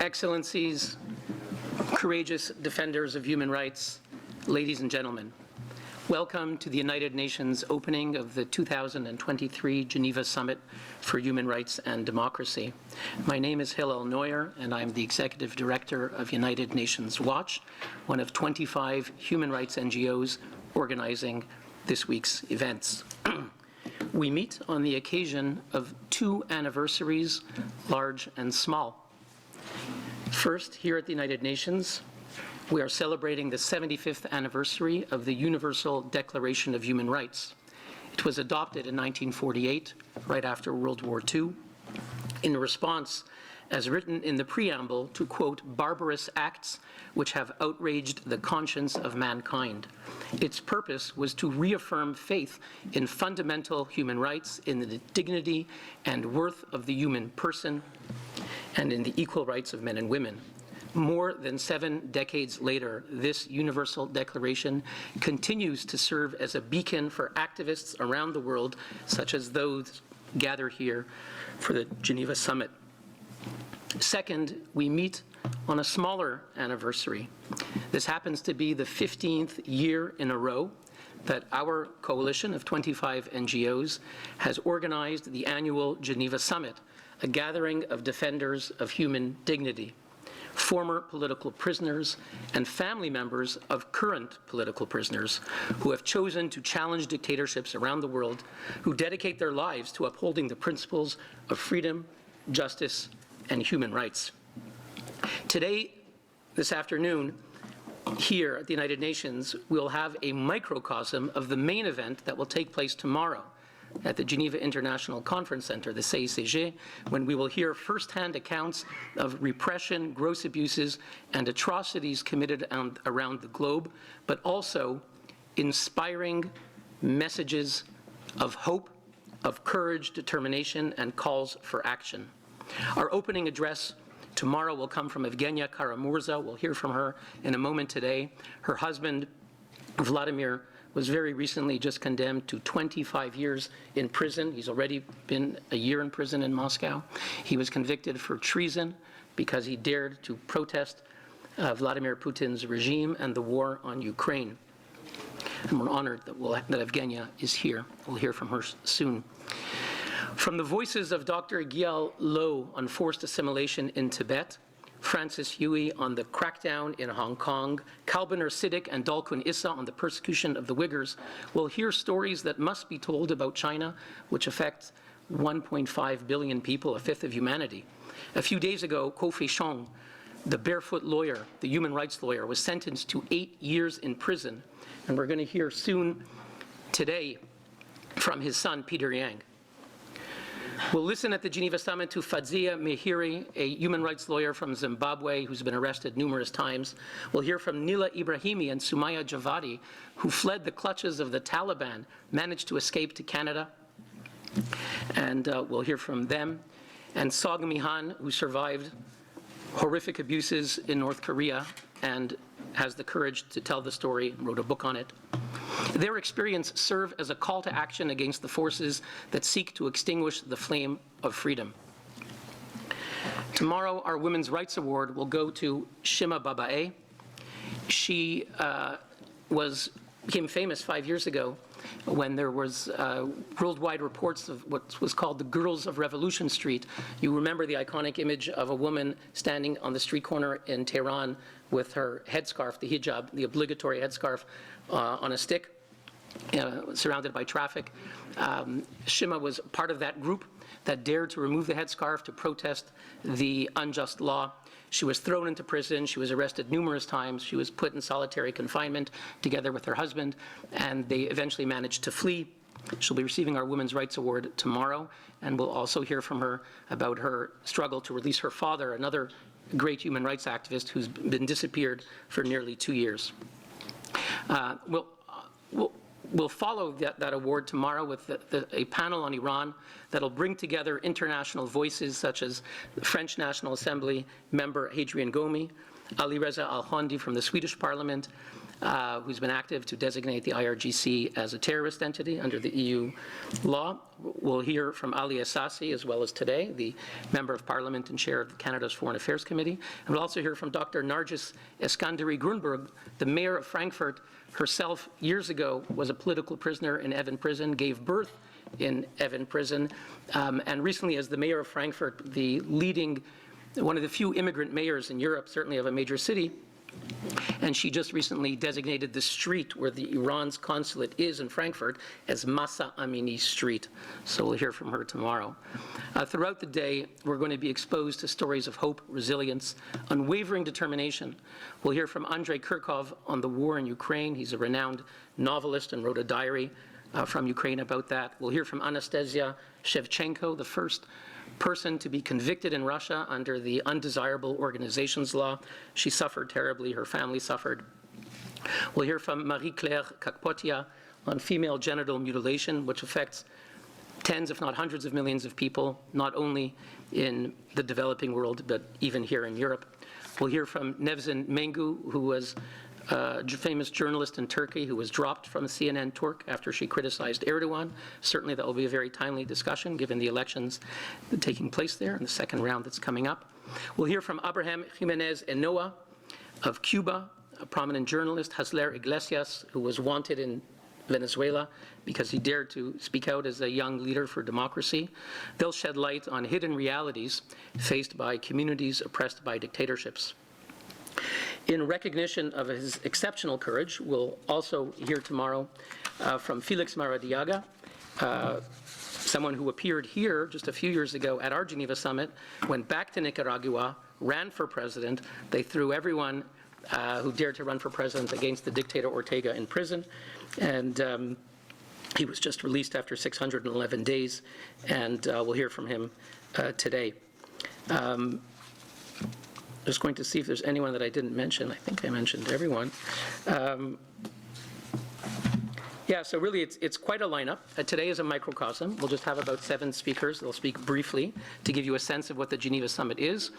Excellencies, courageous defenders of human rights, ladies and gentlemen, welcome to the United Nations opening of the 2023 Geneva Summit for Human Rights and Democracy. My name is Hillel Neuer, and I'm the Executive Director of United Nations Watch, one of 25 human rights NGOs organizing this week's events. We meet on the occasion of two anniversaries, large and small. First, here at the United Nations, we are celebrating the 75th anniversary of the Universal Declaration of Human Rights. It was adopted in 1948, right after World War II, in response, as written in the preamble, to, quote, barbarous acts which have outraged the conscience of mankind. Its purpose was to reaffirm faith in fundamental human rights, in the dignity and worth of the human person, and in the equal rights of men and women. More than 7 decades later, this Universal Declaration continues to serve as a beacon for activists around the world, such as those gathered here for the Geneva Summit. Second, we meet on a smaller anniversary. This happens to be the 15th year in a row that our coalition of 25 NGOs has organized the annual Geneva Summit, a gathering of defenders of human dignity, former political prisoners and family members of current political prisoners who have chosen to challenge dictatorships around the world, who dedicate their lives to upholding the principles of freedom, justice, and human rights. Today, this afternoon, here at the United Nations, we'll have a microcosm of the main event that will take place tomorrow at the Geneva International Conference Center, the CICG, when we will hear firsthand accounts of repression, gross abuses, and atrocities committed around the globe, but also inspiring messages of hope, of courage, determination, and calls for action. Our opening address tomorrow will come from Evgenia Karamurza. We'll hear from her in a moment today. Her husband, Vladimir, was very recently just condemned to 25 years in prison. He's already been a year in prison in Moscow. He was convicted for treason because he dared to protest Vladimir Putin's regime and the war on Ukraine. And we're honored that Evgenia is here. We'll hear from her soon. From the voices of Dr. Gyal Lo on forced assimilation in Tibet, Francis Huey on the crackdown in Hong Kong, Kalbiner Siddiq and Dalkun Issa on the persecution of the Uyghurs, we'll hear stories that must be told about China, which affect 1.5 billion people, a fifth of humanity. A few days ago, Ko Fei-sheng, the barefoot lawyer, the human rights lawyer, was sentenced to 8 years in prison. And we're going to hear soon today from his son, Peter Yang. We'll listen at the Geneva Summit to Fadzia Mehiri, a human rights lawyer from Zimbabwe who's been arrested numerous times. We'll hear from Nila Ibrahimi and Sumaya Javadi, who fled the clutches of the Taliban, managed to escape to Canada. And we'll hear from them. And Sog Mihan, who survived horrific abuses in North Korea and has the courage to tell the story and wrote a book on it. Their experience serve as a call to action against the forces that seek to extinguish the flame of freedom. Tomorrow, our Women's Rights Award will go to Shima Babae. She became famous 5 years ago when there was worldwide reports of what was called the Girls of Revolution Street. You remember the iconic image of a woman standing on the street corner in Tehran with her headscarf, the hijab, the obligatory headscarf, on a stick, surrounded by traffic. Shima was part of that group that dared to remove the headscarf to protest the unjust law. She was thrown into prison. She was arrested numerous times. She was put in solitary confinement together with her husband, and they eventually managed to flee. She'll be receiving our Women's Rights Award tomorrow, and we'll also hear from her about her struggle to release her father, another great human rights activist who's been disappeared for nearly 2 years. We'll follow that award tomorrow with a panel on Iran that'll bring together international voices such as the French National Assembly member Hadrian Gomi, Ali Reza Al-Hondi from the Swedish Parliament, who's been active to designate the IRGC as a terrorist entity under the EU law. We'll hear from Ali Assassi, as well as today, the Member of Parliament and Chair of Canada's Foreign Affairs Committee. And we'll also hear from Dr. Nargis Eskandari-Grunberg, the Mayor of Frankfurt, herself years ago was a political prisoner in Evin Prison, gave birth in Evin Prison, and recently as the Mayor of Frankfurt, one of the few immigrant mayors in Europe, certainly of a major city, and she just recently designated the street where the Iran's consulate is in Frankfurt as Masa Amini Street. So we'll hear from her tomorrow. Throughout the day, we're going to be exposed to stories of hope, resilience, unwavering determination. We'll hear from Andrei Kurkov on the war in Ukraine. He's a renowned novelist and wrote a diary from Ukraine about that. We'll hear from Anastasia Shevchenko, the first person to be convicted in Russia under the undesirable organizations law. She suffered terribly, her family suffered. We'll hear from Marie-Claire Kakpotia on female genital mutilation, which affects tens, if not hundreds of millions of people, not only in the developing world, but even here in Europe. We'll hear from Nevzin Mengu, who was a famous journalist in Turkey who was dropped from CNN Turk after she criticized Erdogan. Certainly that will be a very timely discussion given the elections taking place there and the second round that's coming up. We'll hear from Abraham Jimenez Enoa of Cuba, a prominent journalist, Hasler Iglesias, who was wanted in Venezuela because he dared to speak out as a young leader for democracy. They'll shed light on hidden realities faced by communities oppressed by dictatorships. In recognition of his exceptional courage, we'll also hear tomorrow from Felix Maradiaga, someone who appeared here just a few years ago at our Geneva Summit, went back to Nicaragua, ran for president. They threw everyone who dared to run for president against the dictator Ortega in prison, and he was just released after 611 days, and we'll hear from him today. Just going to see if there's anyone that I didn't mention. I think I mentioned everyone. Yeah, so really it's quite a lineup. Today is a microcosm. We'll just have about 7 speakers. They'll speak briefly to give you a sense of what the Geneva Summit is.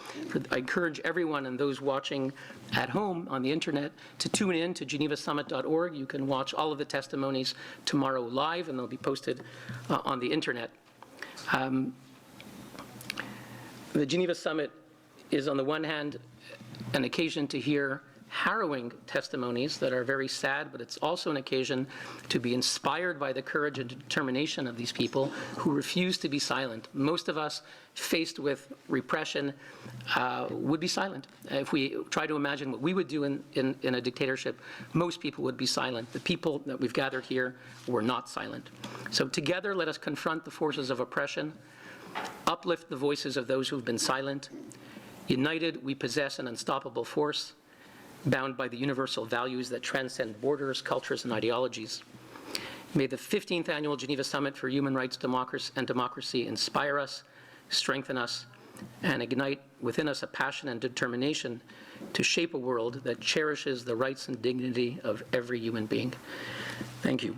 I encourage everyone and those watching at home on the internet to tune in to genevasummit.org. You can watch all of the testimonies tomorrow live, and they'll be posted on the internet. The Geneva Summit is, on the one hand, an occasion to hear harrowing testimonies that are very sad, but it's also an occasion to be inspired by the courage and determination of these people who refuse to be silent. Most of us, faced with repression, would be silent. If we try to imagine what we would do in a dictatorship, most people would be silent. The people that we've gathered here were not silent. So together, let us confront the forces of oppression, uplift the voices of those who've been silent. United, we possess an unstoppable force, bound by the universal values that transcend borders, cultures, and ideologies. May the 15th Annual Geneva Summit for Human Rights and Democracy inspire us, strengthen us, and ignite within us a passion and determination to shape a world that cherishes the rights and dignity of every human being. Thank you.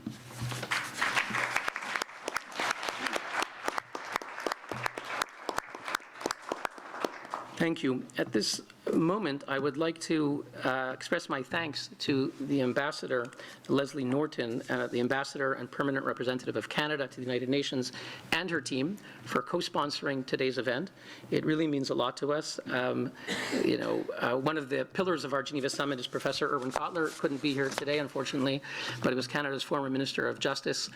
Thank you. At this moment, I would like to express my thanks to the Ambassador, Leslie Norton, the Ambassador and Permanent Representative of Canada to the United Nations, and her team for co-sponsoring today's event. It really means a lot to us. One of the pillars of our Geneva Summit is Professor Erwin Kotler. Couldn't be here today, unfortunately, but he was Canada's former Minister of Justice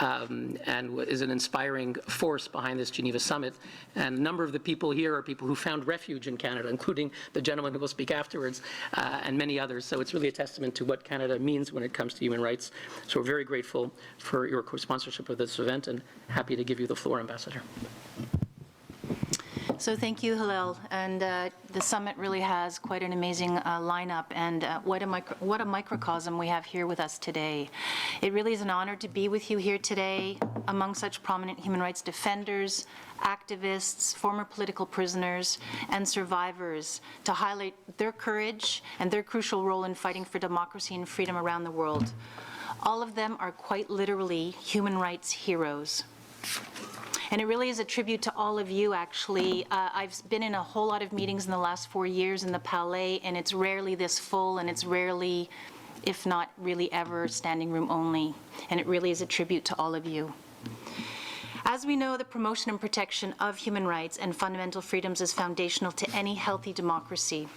and is an inspiring force behind this Geneva Summit. And a number of the people here are people who found refuge in Canada, including the gentleman who will speak afterwards, and many others. So it's really a testament to what Canada means when it comes to human rights. So we're very grateful for your co-sponsorship of this event, and happy to give you the floor, Ambassador. So thank you, Hillel. And the summit really has quite an amazing lineup, and what a microcosm we have here with us today. It really is an honor to be with you here today among such prominent human rights defenders, activists, former political prisoners, and survivors to highlight their courage and their crucial role in fighting for democracy and freedom around the world. All of them are quite literally human rights heroes. And it really is a tribute to all of you, actually. I've been in a whole lot of meetings in the last 4 years in the Palais, and it's rarely this full, and it's rarely if not really ever standing room only, and it really is a tribute to all of you. As we know, the promotion and protection of human rights and fundamental freedoms is foundational to any healthy democracy.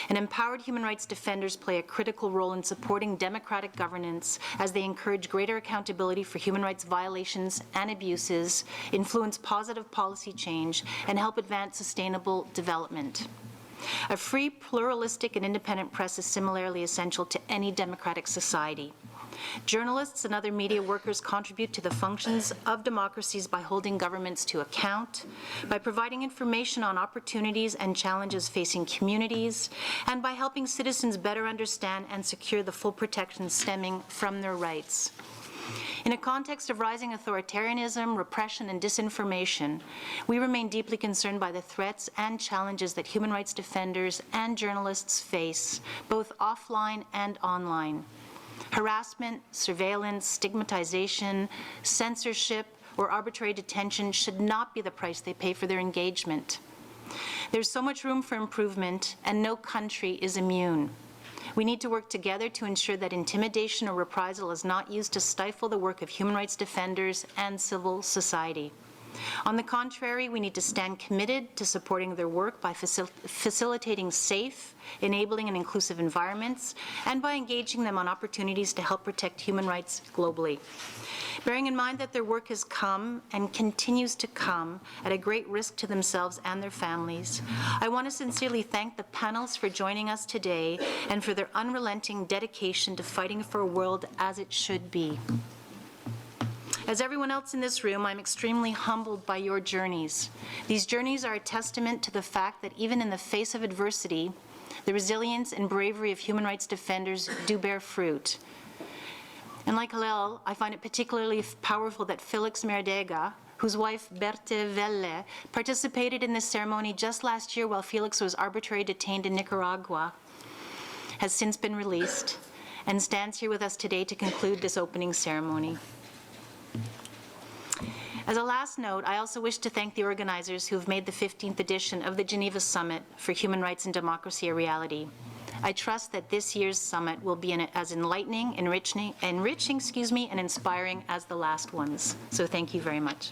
And empowered human rights defenders play a critical role in supporting democratic governance as they encourage greater accountability for human rights violations and abuses, influence positive policy change, and help advance sustainable development. A free, pluralistic, and independent press is similarly essential to any democratic society. Journalists and other media workers contribute to the functions of democracies by holding governments to account, by providing information on opportunities and challenges facing communities, and by helping citizens better understand and secure the full protections stemming from their rights. In a context of rising authoritarianism, repression, and disinformation, we remain deeply concerned by the threats and challenges that human rights defenders and journalists face, both offline and online. Harassment, surveillance, stigmatization, censorship, or arbitrary detention should not be the price they pay for their engagement. There's so much room for improvement, and no country is immune. We need to work together to ensure that intimidation or reprisal is not used to stifle the work of human rights defenders and civil society. On the contrary, we need to stand committed to supporting their work by facilitating safe, enabling and inclusive environments, and by engaging them on opportunities to help protect human rights globally. Bearing in mind that their work has come and continues to come at a great risk to themselves and their families, I want to sincerely thank the panels for joining us today and for their unrelenting dedication to fighting for a world as it should be. As everyone else in this room, I'm extremely humbled by your journeys. These journeys are a testament to the fact that even in the face of adversity, the resilience and bravery of human rights defenders do bear fruit. And like Hillel, I find it particularly powerful that Felix Merdega, whose wife Berthe Welle participated in this ceremony just last year while Felix was arbitrarily detained in Nicaragua, has since been released and stands here with us today to conclude this opening ceremony. As a last note, I also wish to thank the organizers who have made the 15th edition of the Geneva Summit for Human Rights and Democracy a reality. I trust that this year's summit will be as enlightening, enriching, and inspiring as the last ones. So thank you very much.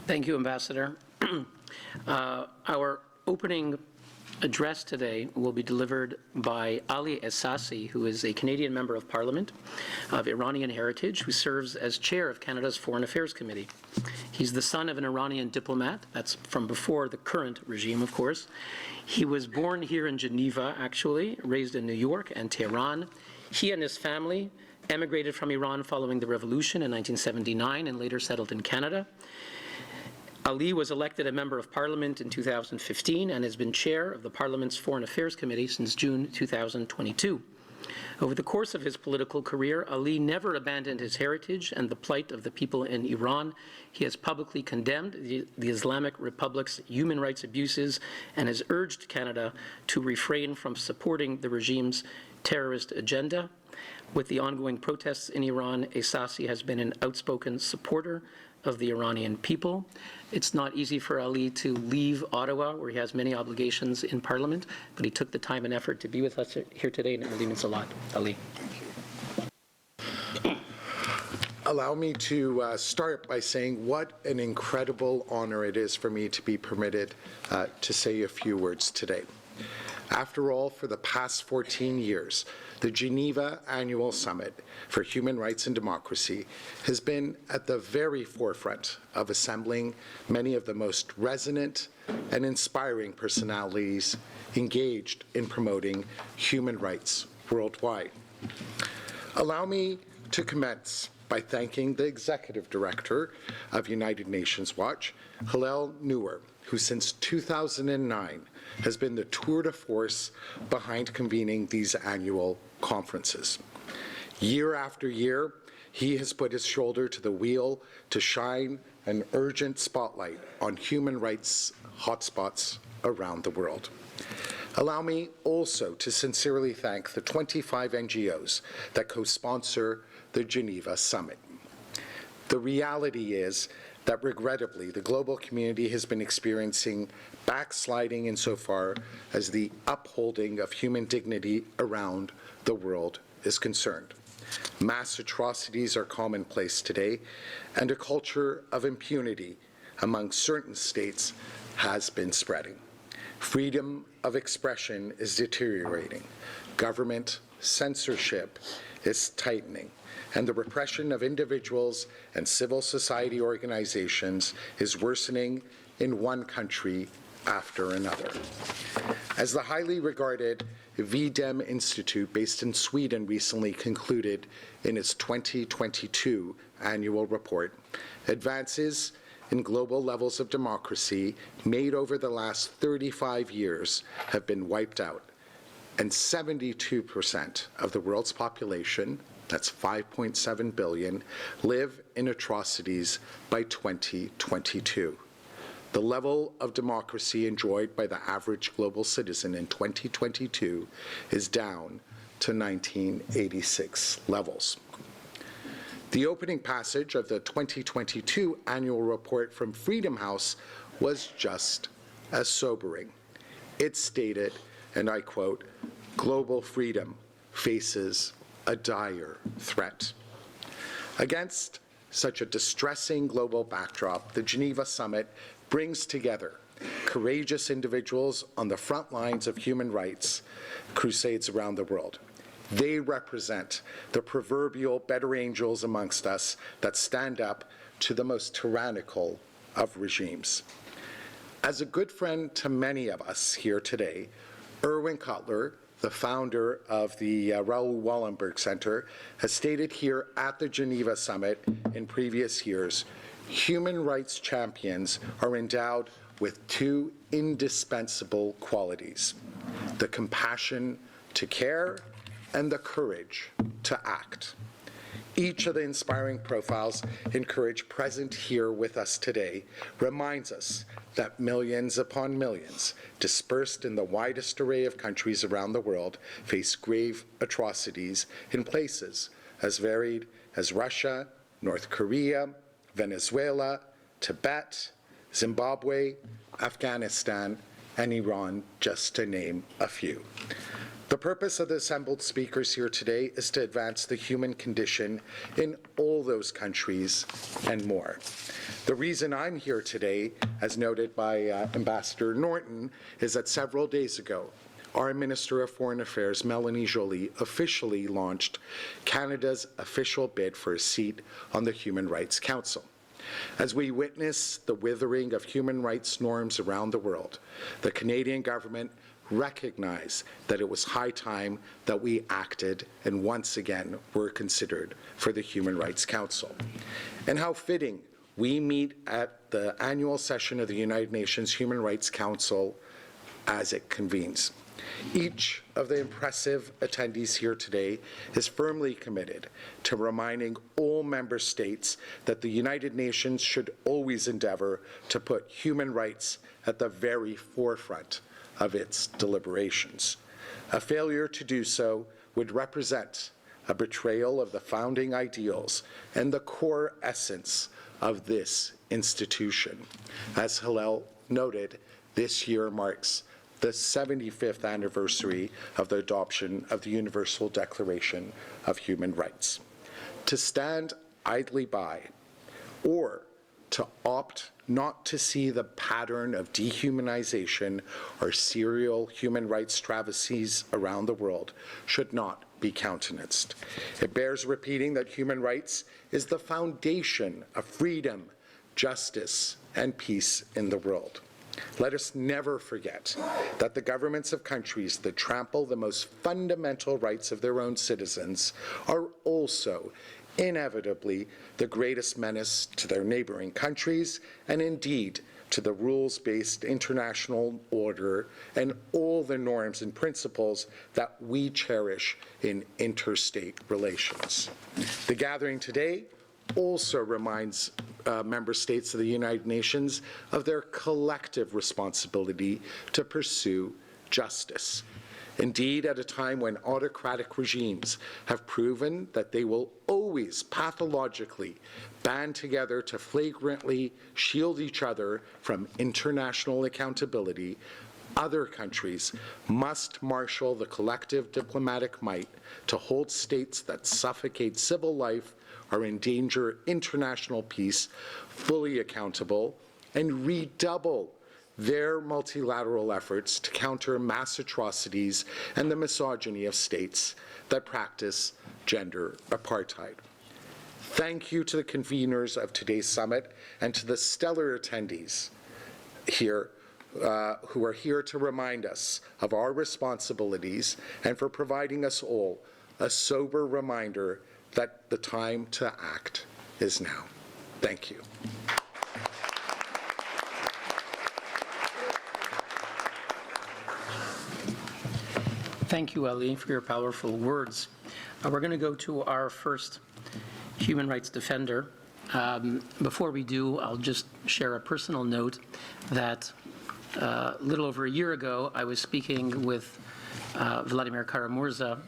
Thank you, Ambassador. Our opening address today will be delivered by Ali Essasi, who is a Canadian Member of Parliament of Iranian heritage, who serves as chair of Canada's Foreign Affairs Committee. He's the son of an Iranian diplomat. That's from before the current regime, of course. He was born here in Geneva, actually, raised in New York and Tehran. He and his family emigrated from Iran following the revolution in 1979 and later settled in Canada. Ali was elected a Member of Parliament in 2015 and has been chair of the Parliament's Foreign Affairs Committee since June 2022. Over the course of his political career, Ali never abandoned his heritage and the plight of the people in Iran. He has publicly condemned the Islamic Republic's human rights abuses and has urged Canada to refrain from supporting the regime's terrorist agenda. With the ongoing protests in Iran, Essasi has been an outspoken supporter of the Iranian people. It's not easy for Ali to leave Ottawa, where he has many obligations in Parliament, but he took the time and effort to be with us here today, and it really means a lot. Ali. Allow me to start by saying what an incredible honor it is for me to be permitted to say a few words today. After all, for the past 14 years, the Geneva Annual Summit for Human Rights and Democracy has been at the very forefront of assembling many of the most resonant and inspiring personalities engaged in promoting human rights worldwide. Allow me to commence by thanking the Executive Director of United Nations Watch, Hillel Neuer, who since 2009 has been the tour de force behind convening these annual conferences. Year after year, he has put his shoulder to the wheel to shine an urgent spotlight on human rights hotspots around the world. Allow me also to sincerely thank the 25 NGOs that co-sponsor the Geneva Summit. The reality is that regrettably the global community has been experiencing backsliding insofar as the upholding of human dignity around the world is concerned. Mass atrocities are commonplace today, and a culture of impunity among certain states has been spreading. Freedom of expression is deteriorating. Government censorship is tightening, and the repression of individuals and civil society organizations is worsening in one country after another. As the highly regarded V-Dem Institute based in Sweden recently concluded in its 2022 annual report, advances in global levels of democracy made over the last 35 years have been wiped out, and 72% of the world's population, that's 5.7 billion, live in atrocities by 2022. The level of democracy enjoyed by the average global citizen in 2022 is down to 1986 levels. The opening passage of the 2022 annual report from Freedom House was just as sobering. It stated, and I quote, "Global freedom faces a dire threat." Against such a distressing global backdrop, the Geneva Summit brings together courageous individuals on the front lines of human rights crusades around the world. They represent the proverbial better angels amongst us that stand up to the most tyrannical of regimes. As a good friend to many of us here today, Erwin Cutler, the founder of the Raoul Wallenberg Center, has stated here at the Geneva Summit in previous years, human rights champions are endowed with two indispensable qualities: the compassion to care and the courage to act. Each of the inspiring profiles in courage present here with us today reminds us that millions upon millions, dispersed in the widest array of countries around the world, face grave atrocities in places as varied as Russia, North Korea, Venezuela, Tibet, Zimbabwe, Afghanistan, and Iran, just to name a few. The purpose of the assembled speakers here today is to advance the human condition in all those countries and more. The reason I'm here today, as noted by Ambassador Norton, is that several days ago, our Minister of Foreign Affairs, Melanie Joly, officially launched Canada's official bid for a seat on the Human Rights Council. As we witness the withering of human rights norms around the world, the Canadian government recognized that it was high time that we acted and once again were considered for the Human Rights Council. And how fitting we meet at the annual session of the United Nations Human Rights Council as it convenes. Each of the impressive attendees here today is firmly committed to reminding all member states that the United Nations should always endeavor to put human rights at the very forefront of its deliberations. A failure to do so would represent a betrayal of the founding ideals and the core essence of this institution. As Hillel noted, this year marks the 75th anniversary of the adoption of the Universal Declaration of Human Rights. To stand idly by, or to opt not to see the pattern of dehumanization or serial human rights travesties around the world should not be countenanced. It bears repeating that human rights is the foundation of freedom, justice, and peace in the world. Let us never forget that the governments of countries that trample the most fundamental rights of their own citizens are also inevitably the greatest menace to their neighboring countries and indeed to the rules-based international order and all the norms and principles that we cherish in interstate relations. The gathering today also reminds member states of the United Nations of their collective responsibility to pursue justice. Indeed, at a time when autocratic regimes have proven that they will always pathologically band together to flagrantly shield each other from international accountability, other countries must marshal the collective diplomatic might to hold states that suffocate civil life or endanger international peace fully accountable and redouble their multilateral efforts to counter mass atrocities and the misogyny of states that practice gender apartheid. Thank you to the conveners of today's summit and to the stellar attendees here who are here to remind us of our responsibilities and for providing us all a sober reminder that the time to act is now. Thank you. Thank you, Ali, for your powerful words. We're going to go to our first human rights defender. Before we do, I'll just share a personal note that a little over a year ago, I was speaking with Vladimir Kara-Murza,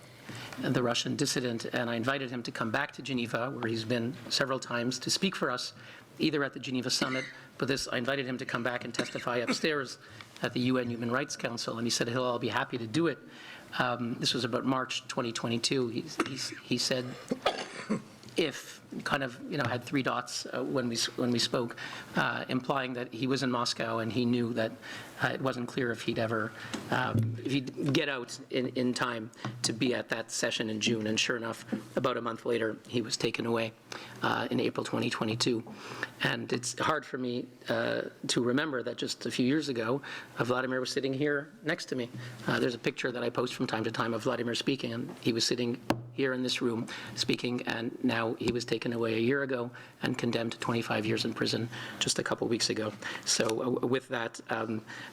the Russian dissident, and I invited him to come back to Geneva, where he's been several times, to speak for us, either at the Geneva Summit, but I invited him to come back and testify upstairs at the UN Human Rights Council, and he said, I'll be happy to do it. This was about March 2022. He said, if, kind of, had three dots when we spoke, implying that he was in Moscow and he knew that it wasn't clear if he'd ever, if he'd get out in time to be at that session in June. And sure enough, about a month later, he was taken away in April 2022. And it's hard for me to remember that just a few years ago, Vladimir was sitting here next to me. There's a picture that I post from time to time of Vladimir speaking, and he was sitting here in this room speaking, and now he was taken away a year ago and condemned to 25 years in prison just a couple weeks ago. So with that,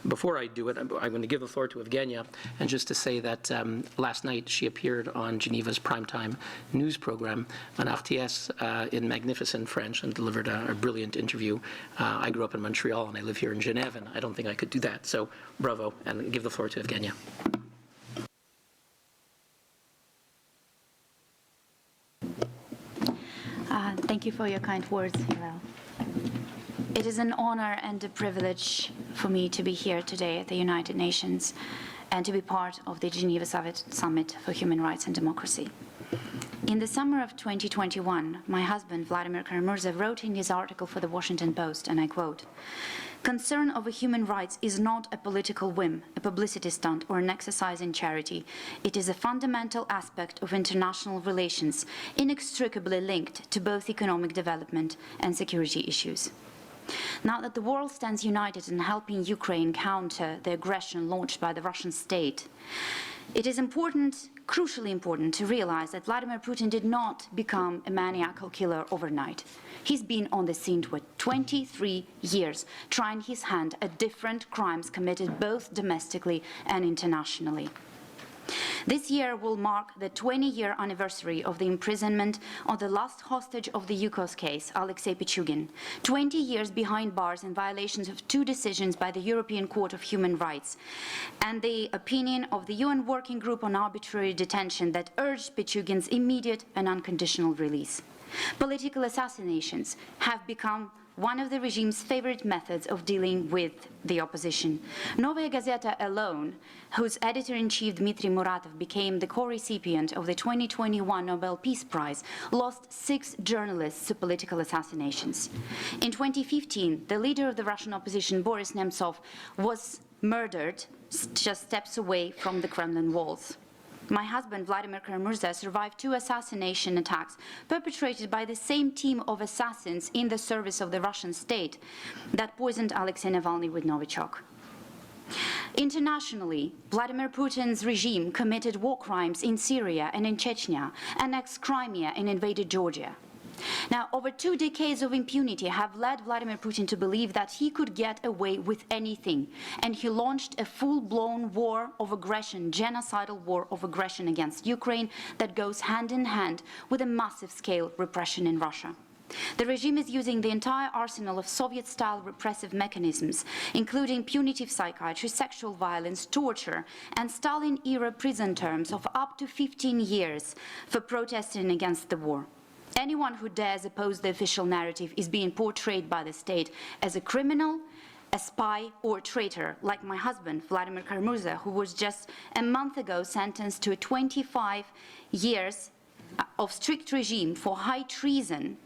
before I do it, I'm going to give the floor to Evgenia, and just to say that last night she appeared on Geneva's primetime news program on RTS in magnificent French and delivered a brilliant interview. I grew up in Montreal and I live here in Geneva, and I don't think I could do that. So bravo, and give the floor to Evgenia. Thank you for your kind words, Hillel. It is an honor and a privilege for me to be here today at the United Nations and to be part of the Geneva Summit for Human Rights and Democracy. In the summer of 2021, my husband, Vladimir Kara-Murza, wrote in his article for the Washington Post, and I quote, "Concern over human rights is not a political whim, a publicity stunt, or an exercise in charity. It is a fundamental aspect of international relations, inextricably linked to both economic development and security issues." Now that the world stands united in helping Ukraine counter the aggression launched by the Russian state, it is important, crucially important, to realize that Vladimir Putin did not become a maniacal killer overnight. He's been on the scene for 23 years, trying his hand at different crimes committed both domestically and internationally. This year will mark the 20-year anniversary of the imprisonment of the last hostage of the Yukos case, Alexei Pichugin, 20 years behind bars in violations of two decisions by the European Court of Human Rights, and the opinion of the UN Working Group on Arbitrary Detention that urged Pichugin's immediate and unconditional release. Political assassinations have become one of the regime's favorite methods of dealing with the opposition. Novaya Gazeta alone, whose editor-in-chief Dmitry Muratov became the co-recipient of the 2021 Nobel Peace Prize, lost 6 journalists to political assassinations. In 2015, the leader of the Russian opposition, Boris Nemtsov, was murdered just steps away from the Kremlin walls. My husband, Vladimir Kara-Murza, survived 2 assassination attacks perpetrated by the same team of assassins in the service of the Russian state that poisoned Alexei Navalny with Novichok. Internationally, Vladimir Putin's regime committed war crimes in Syria and in Chechnya, annexed Crimea and invaded Georgia. Now, over 2 decades of impunity have led Vladimir Putin to believe that he could get away with anything, and he launched a full-blown war of aggression, genocidal war of aggression against Ukraine that goes hand in hand with a massive-scale repression in Russia. The regime is using the entire arsenal of Soviet-style repressive mechanisms, including punitive psychiatry, sexual violence, torture, and Stalin-era prison terms of up to 15 years for protesting against the war. Anyone who dares oppose the official narrative is being portrayed by the state as a criminal, a spy, or a traitor, like my husband, Vladimir Karmurza, who was just a month ago sentenced to 25 years of strict regime for high treason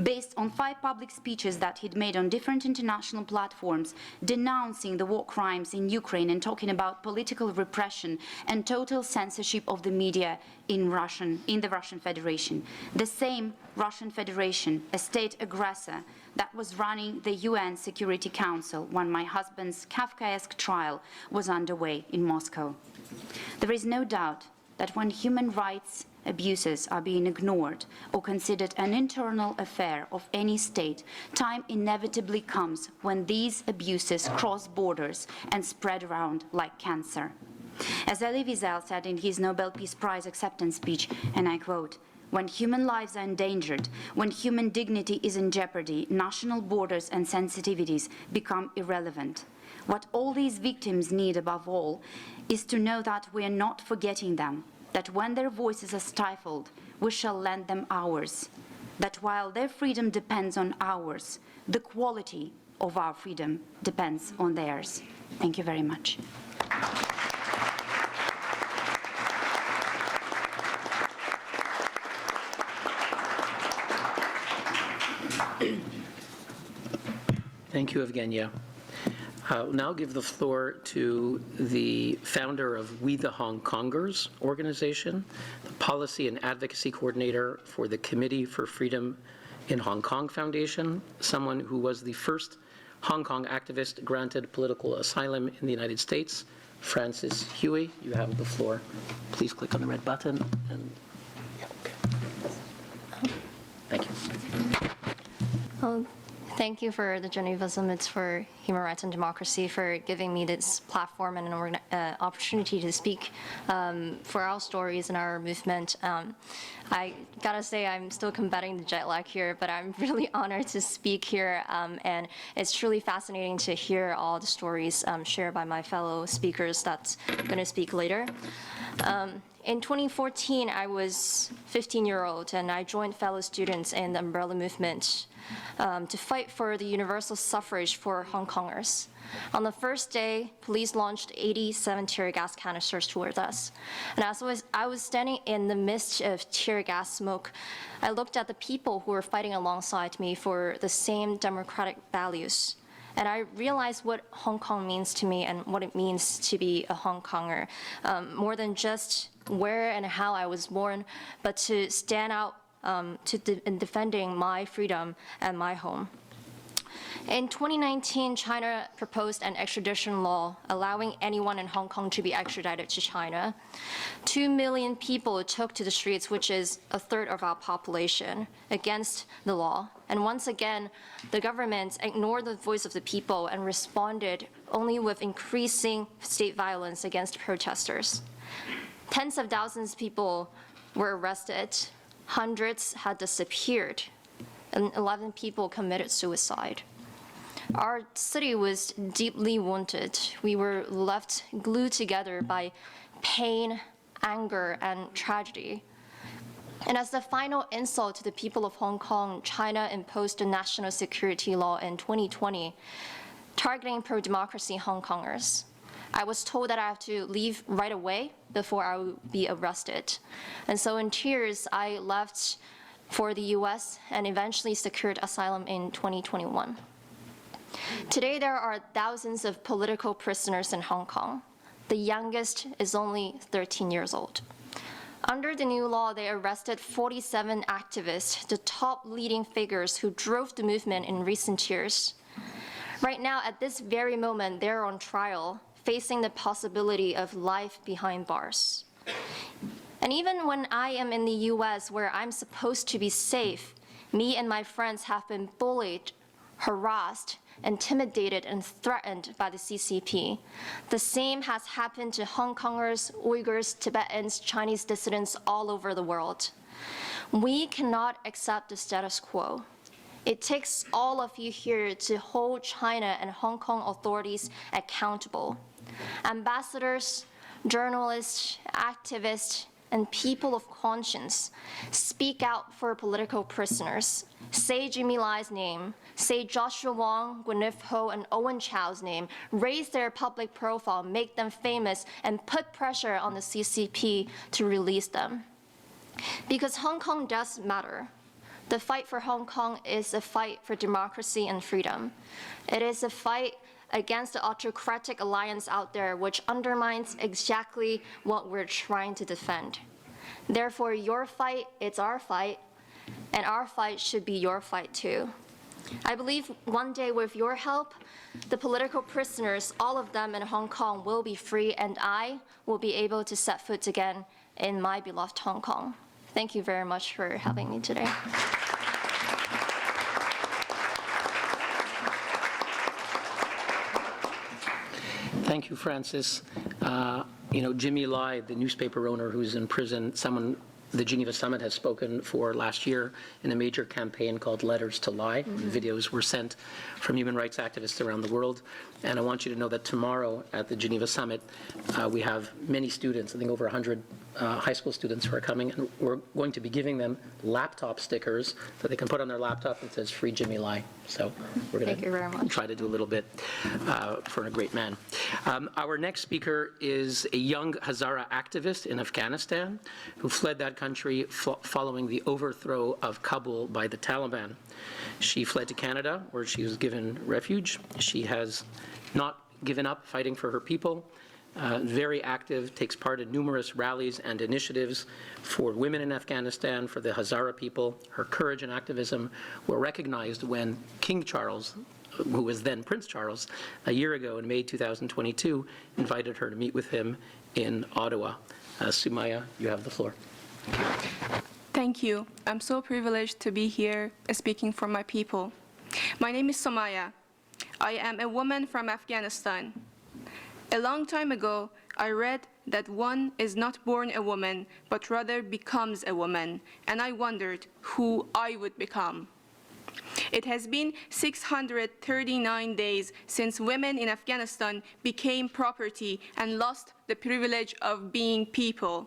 based on 5 public speeches that he'd made on different international platforms denouncing the war crimes in Ukraine and talking about political repression and total censorship of the media in the Russian Federation. The same Russian Federation, a state aggressor that was running the UN Security Council when my husband's Kafkaesque trial was underway in Moscow. There is no doubt that when human rights abuses are being ignored or considered an internal affair of any state, time inevitably comes when these abuses cross borders and spread around like cancer. As Elie Wiesel said in his Nobel Peace Prize acceptance speech, and I quote, "When human lives are endangered, when human dignity is in jeopardy, national borders and sensitivities become irrelevant. What all these victims need above all is to know that we are not forgetting them, that when their voices are stifled, we shall lend them ours, that while their freedom depends on ours, the quality of our freedom depends on theirs." Thank you very much. Thank you, Evgenia. I'll now give the floor to the founder of We the Hong Kongers organization, the policy and advocacy coordinator for the Committee for Freedom in Hong Kong Foundation, someone who was the first Hong Kong activist granted political asylum in the United States, Frances Huey. You have the floor. Please click on the red button. And yeah, okay. Thank you. Thank you for the Geneva Summit for Human Rights and Democracy for giving me this platform and an opportunity to speak for our stories and our movement. I gotta say, I'm still combating the jet lag here, but I'm really honored to speak here, and it's truly fascinating to hear all the stories shared by my fellow speakers that's going to speak later. In 2014, I was 15-year-old, and I joined fellow students in the Umbrella Movement to fight for the universal suffrage for Hong Kongers. On the first day, police launched 87 tear gas canisters towards us. And as I was standing in the midst of tear gas smoke, I looked at the people who were fighting alongside me for the same democratic values. And I realized what Hong Kong means to me and what it means to be a Hong Konger, more than just where and how I was born, but to stand out in defending my freedom and my home. In 2019, China proposed an extradition law allowing anyone in Hong Kong to be extradited to China. 2 million people took to the streets, which is a third of our population, against the law. And once again, the government ignored the voice of the people and responded only with increasing state violence against protesters. Tens of thousands of people were arrested, hundreds had disappeared, and 11 people committed suicide. Our city was deeply wounded. We were left glued together by pain, anger, and tragedy. And as the final insult to the people of Hong Kong, China imposed a national security law in 2020, targeting pro-democracy Hong Kongers. I was told that I have to leave right away before I would be arrested. And so in tears, I left for the US and eventually secured asylum in 2021. Today, there are thousands of political prisoners in Hong Kong. The youngest is only 13 years old. Under the new law, they arrested 47 activists, the top leading figures who drove the movement in recent years. Right now, at this very moment, they're on trial, facing the possibility of life behind bars. And even when I am in the US, where I'm supposed to be safe, me and my friends have been bullied, harassed, intimidated, and threatened by the CCP. The same has happened to Hong Kongers, Uyghurs, Tibetans, Chinese dissidents all over the world. We cannot accept the status quo. It takes all of you here to hold China and Hong Kong authorities accountable. Ambassadors, journalists, activists, and people of conscience, speak out for political prisoners. Say Jimmy Lai's name, say Joshua Wong, Gwyneth Ho, and Owen Chow's name, raise their public profile, make them famous, and put pressure on the CCP to release them. Because Hong Kong does matter. The fight for Hong Kong is a fight for democracy and freedom. It is a fight against the autocratic alliance out there, which undermines exactly what we're trying to defend. Therefore, your fight, it's our fight, and our fight should be your fight too. I believe one day with your help, the political prisoners, all of them in Hong Kong, will be free, and I will be able to set foot again in my beloved Hong Kong. Thank you very much for having me today. Thank you, Francis. Jimmy Lai, the newspaper owner who's in prison, someone the Geneva Summit has spoken for last year in a major campaign called Letters to Lai. Videos were sent from human rights activists around the world. And I want you to know that tomorrow at the Geneva Summit, we have many students, I think over 100 high school students who are coming, and we're going to be giving them laptop stickers that they can put on their laptop that says Free Jimmy Lai. So we're going to try to do a little bit for a great man. Our next speaker is a young Hazara activist in Afghanistan who fled that country following the overthrow of Kabul by the Taliban. She fled to Canada, where she was given refuge. She has not given up fighting for her people. Very active, takes part in numerous rallies and initiatives for women in Afghanistan, for the Hazara people. Her courage and activism were recognized when King Charles, who was then Prince Charles, a year ago in May 2022, invited her to meet with him in Ottawa. Sumaya, you have the floor. Thank you. I'm so privileged to be here speaking for my people. My name is Sumaya. I am a woman from Afghanistan. A long time ago, I read that one is not born a woman, but rather becomes a woman, and I wondered who I would become. It has been 639 days since women in Afghanistan became property and lost the privilege of being people.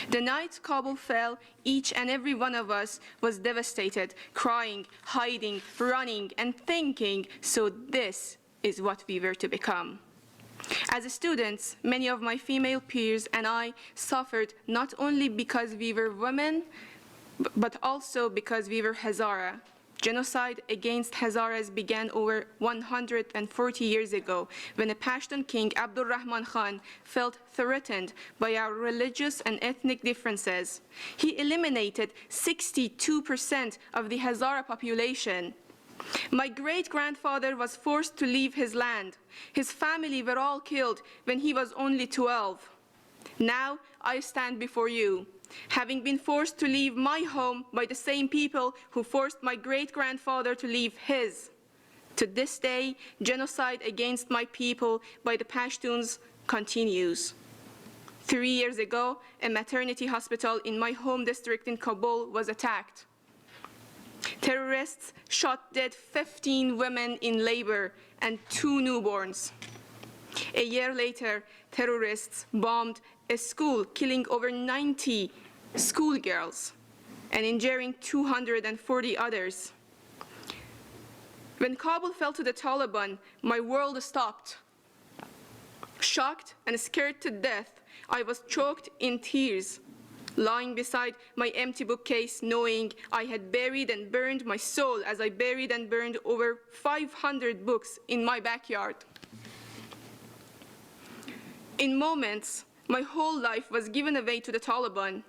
The night Kabul fell, each and every one of us was devastated, crying, hiding, running, and thinking, so this is what we were to become. As students, many of my female peers and I suffered not only because we were women, but also because we were Hazara. Genocide against Hazaras began over 140 years ago when a Pashtun king, Abdul Rahman Khan, felt threatened by our religious and ethnic differences. He eliminated 62% of the Hazara population. My great-grandfather was forced to leave his land. His family were all killed when he was only 12. Now I stand before you, having been forced to leave my home by the same people who forced my great-grandfather to leave his. To this day, genocide against my people by the Pashtuns continues. 3 years ago, a maternity hospital in my home district in Kabul was attacked. Terrorists shot dead 15 women in labor and 2 newborns. A year later, terrorists bombed a school, killing over 90 schoolgirls and injuring 240 others. When Kabul fell to the Taliban, my world stopped. Shocked and scared to death, I was choked in tears, lying beside my empty bookcase, knowing I had buried and burned my soul as I buried and burned over 500 books in my backyard. In moments, my whole life was given away to the Taliban.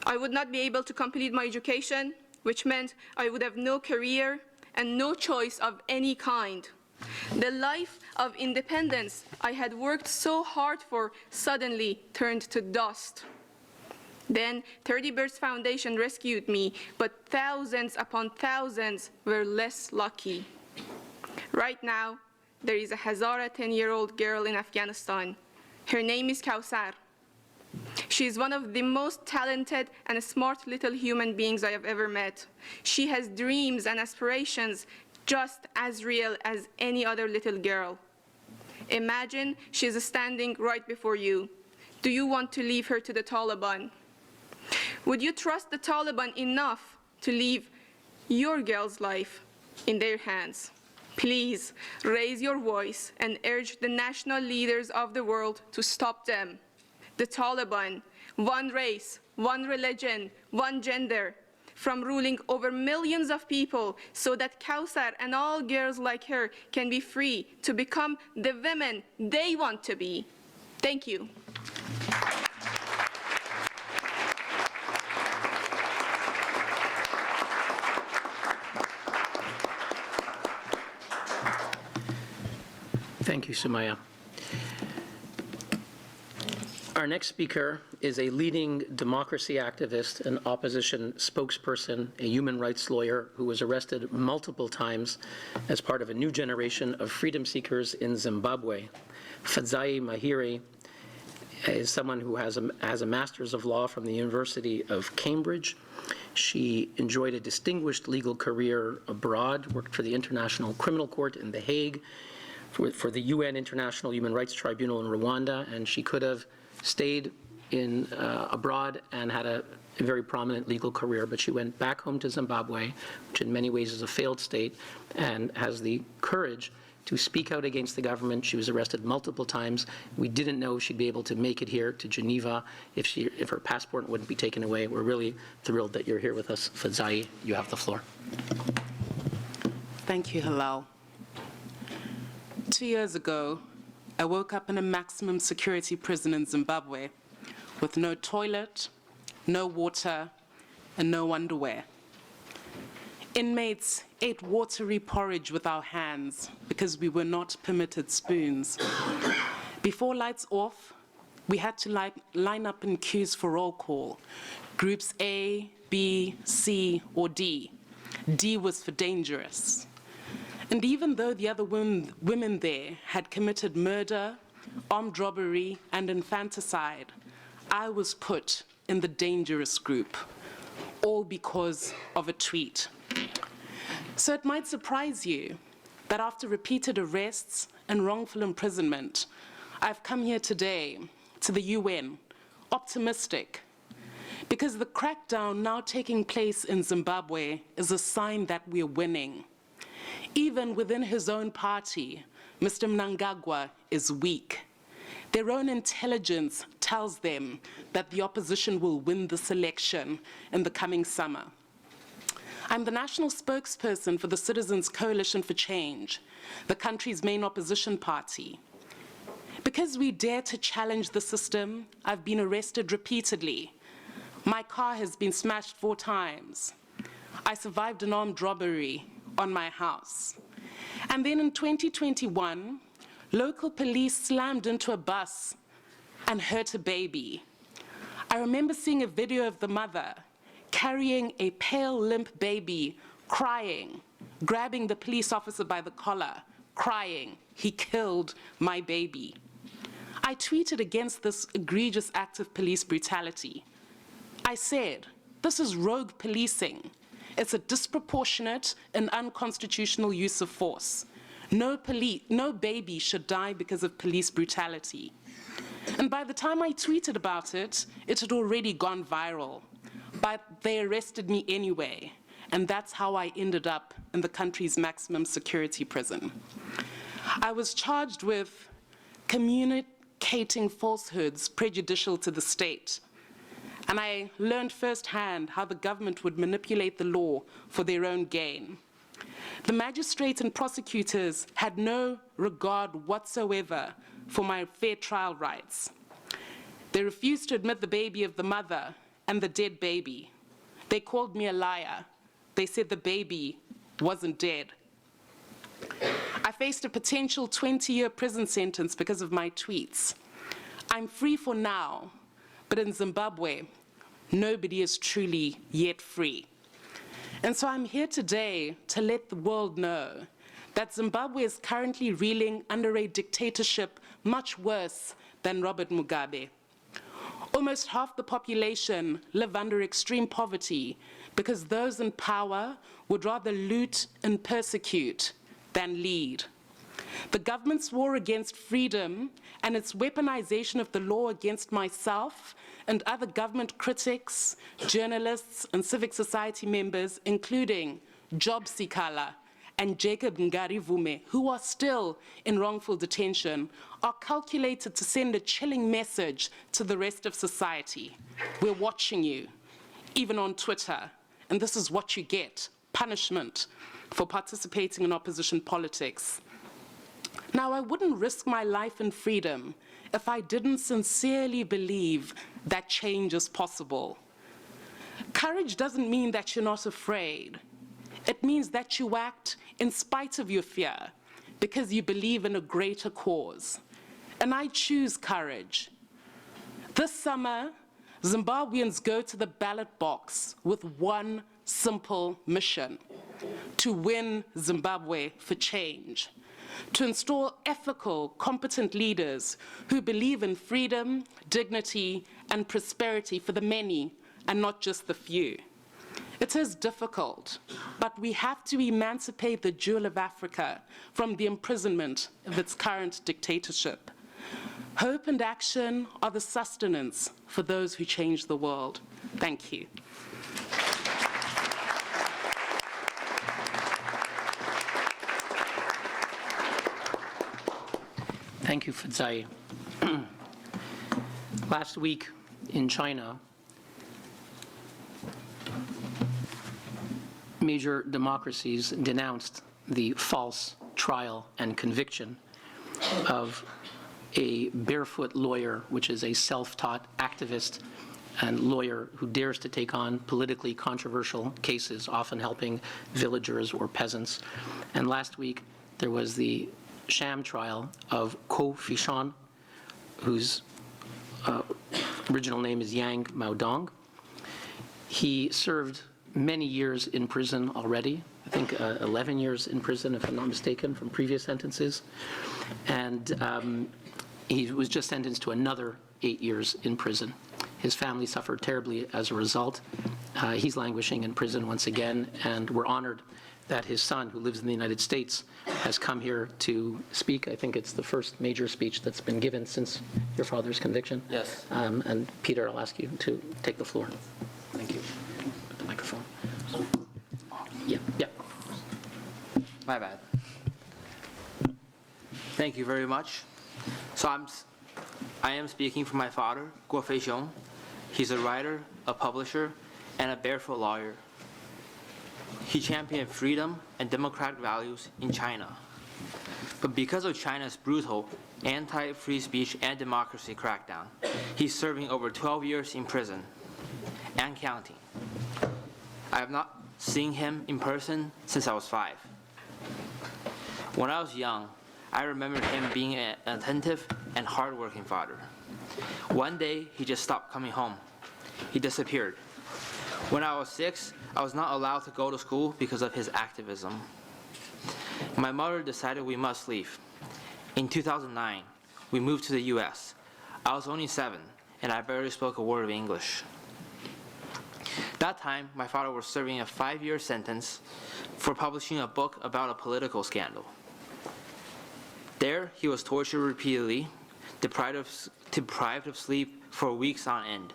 I would not be able to complete my education, which meant I would have no career and no choice of any kind. The life of independence I had worked so hard for suddenly turned to dust. Then 30 Birds Foundation rescued me, but thousands upon thousands were less lucky. Right now, there is a Hazara 10-year-old girl in Afghanistan. Her name is Kausar. She is one of the most talented and smart little human beings I have ever met. She has dreams and aspirations just as real as any other little girl. Imagine she is standing right before you. Do you want to leave her to the Taliban? Would you trust the Taliban enough to leave your girl's life in their hands? Please raise your voice and urge the national leaders of the world to stop them. The Taliban, one race, one religion, one gender, from ruling over millions of people so that Kausar and all girls like her can be free to become the women they want to be. Thank you. Thank you, Sumaya. Our next speaker is a leading democracy activist and opposition spokesperson, a human rights lawyer who was arrested multiple times as part of a new generation of freedom seekers in Zimbabwe. Fadzai Mahiri is someone who has a Master's of Law from the University of Cambridge. She enjoyed a distinguished legal career abroad, worked for the International Criminal Court in The Hague, for the UN International Human Rights Tribunal in Rwanda, and she could have stayed abroad and had a very prominent legal career, but she went back home to Zimbabwe, which in many ways is a failed state, and has the courage to speak out against the government. She was arrested multiple times. We didn't know she'd be able to make it here to Geneva if her passport wouldn't be taken away. We're really thrilled that you're here with us. Fadzai, you have the floor. Thank you, Halal. 2 years ago, I woke up in a maximum security prison in Zimbabwe with no toilet, no water, and no underwear. Inmates ate watery porridge with our hands because we were not permitted spoons. Before lights off, we had to line up in queues for roll call, groups A, B, C, or D. D was for dangerous. And even though the other women there had committed murder, armed robbery, and infanticide, I was put in the dangerous group, all because of a tweet. So it might surprise you that after repeated arrests and wrongful imprisonment, I've come here today to the UN, optimistic, because the crackdown now taking place in Zimbabwe is a sign that we're winning. Even within his own party, Mr. Mnangagwa is weak. Their own intelligence tells them that the opposition will win this election in the coming summer. I'm the national spokesperson for the Citizens Coalition for Change, the country's main opposition party. Because we dare to challenge the system, I've been arrested repeatedly. My car has been smashed 4 times. I survived an armed robbery on my house. And then in 2021, local police slammed into a bus and hurt a baby. I remember seeing a video of the mother carrying a pale, limp baby, crying, grabbing the police officer by the collar, crying, "He killed my baby." I tweeted against this egregious act of police brutality. I said, "This is rogue policing. It's a disproportionate and unconstitutional use of force. No baby should die because of police brutality." And by the time I tweeted about it, it had already gone viral. But they arrested me anyway, and that's how I ended up in the country's maximum security prison. I was charged with communicating falsehoods prejudicial to the state. And I learned firsthand how the government would manipulate the law for their own gain. The magistrates and prosecutors had no regard whatsoever for my fair trial rights. They refused to admit the baby of the mother and the dead baby. They called me a liar. They said the baby wasn't dead. I faced a potential 20-year prison sentence because of my tweets. I'm free for now, but in Zimbabwe, nobody is truly yet free. And so I'm here today to let the world know that Zimbabwe is currently reeling under a dictatorship much worse than Robert Mugabe. Almost half the population live under extreme poverty because those in power would rather loot and persecute than lead. The government's war against freedom and its weaponization of the law against myself and other government critics, journalists, and civic society members, including Job Sikala and Jacob Ngarivume, who are still in wrongful detention, are calculated to send a chilling message to the rest of society. We're watching you, even on Twitter, and this is what you get, punishment for participating in opposition politics. Now, I wouldn't risk my life and freedom if I didn't sincerely believe that change is possible. Courage doesn't mean that you're not afraid. It means that you act in spite of your fear because you believe in a greater cause. And I choose courage. This summer, Zimbabweans go to the ballot box with one simple mission: to win Zimbabwe for change, to install ethical, competent leaders who believe in freedom, dignity, and prosperity for the many and not just the few. It is difficult, but we have to emancipate the jewel of Africa from the imprisonment of its current dictatorship. Hope and action are the sustenance for those who change the world. Thank you. Thank you, Fadzai. Last week in China, major democracies denounced the false trial and conviction of a barefoot lawyer, which is a self-taught activist and lawyer who dares to take on politically controversial cases, often helping villagers or peasants. And last week, there was the sham trial of Ko Fishan, whose original name is Yang Maodong. He served many years in prison already, I think 11 years in prison, if I'm not mistaken, from previous sentences. And he was just sentenced to another 8 years in prison. His family suffered terribly as a result. He's languishing in prison once again, and we're honored that his son, who lives in the United States, has come here to speak. I think it's the first major speech that's been given since your father's conviction. Yes. And Peter, I'll ask you to take the floor. Thank you. Put the microphone. Yeah. My bad. Thank you very much. So I am speaking for my father, Guo Feixiong. He's a writer, a publisher, and a barefoot lawyer. He championed freedom and democratic values in China. But because of China's brutal anti-free speech and democracy crackdown, he's serving over 12 years in prison and counting. I have not seen him in person since I was 5. When I was young, I remember him being an attentive and hardworking father. One day, he just stopped coming home. He disappeared. When I was 6, I was not allowed to go to school because of his activism. My mother decided we must leave. In 2009, we moved to the US. I was only 7, and I barely spoke a word of English. That time, my father was serving a 5-year sentence for publishing a book about a political scandal. There, he was tortured repeatedly, deprived of sleep for weeks on end.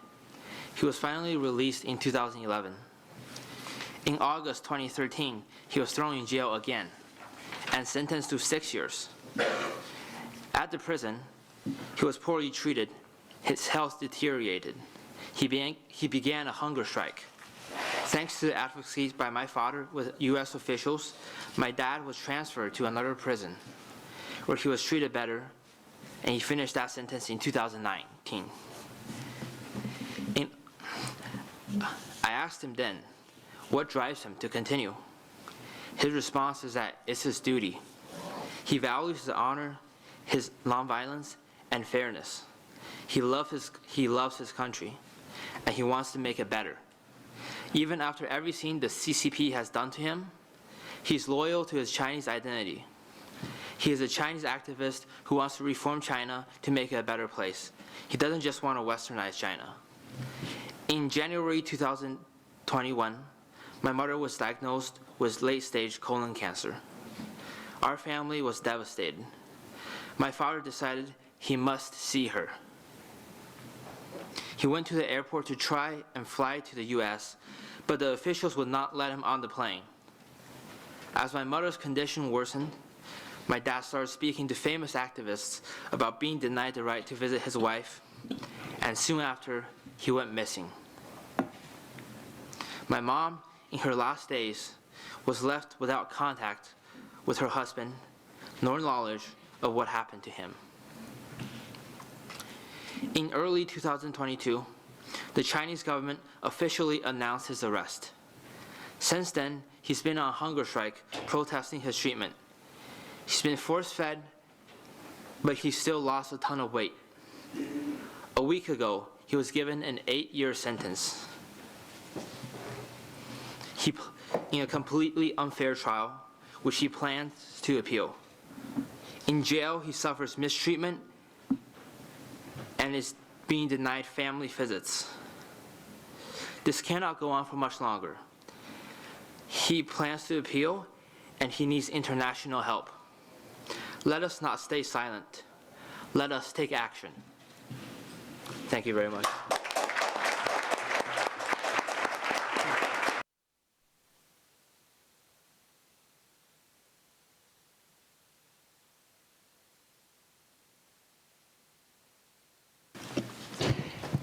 He was finally released in 2011. In August 2013, he was thrown in jail again and sentenced to 6 years. At the prison, he was poorly treated. His health deteriorated. He began a hunger strike. Thanks to the advocacy by my father with US officials, my dad was transferred to another prison where he was treated better, and he finished that sentence in 2019. I asked him then, what drives him to continue? His response is that it's his duty. He values his honor, his nonviolence, and fairness. He loves his country, and he wants to make it better. Even after everything the CCP has done to him, he's loyal to his Chinese identity. He is a Chinese activist who wants to reform China to make it a better place, He doesn't just want to westernize China. In January 2021, my mother was diagnosed with late-stage colon cancer. Our family was devastated. My father decided he must see her. He went to the airport to try and fly to the US, but the officials would not let him on the plane. As my mother's condition worsened, my dad started speaking to famous activists about being denied the right to visit his wife, and soon after, he went missing. My mom, in her last days, was left without contact with her husband, nor knowledge of what happened to him. In early 2022, the Chinese government officially announced his arrest. Since then, he's been on hunger strike protesting his treatment. He's been force-fed, but he still lost a ton of weight. A week ago, he was given an 8-year sentence. In a completely unfair trial, which he plans to appeal. In jail, he suffers mistreatment and is being denied family visits. This cannot go on for much longer. He plans to appeal, and he needs international help. Let us not stay silent. Let us take action. Thank you very much.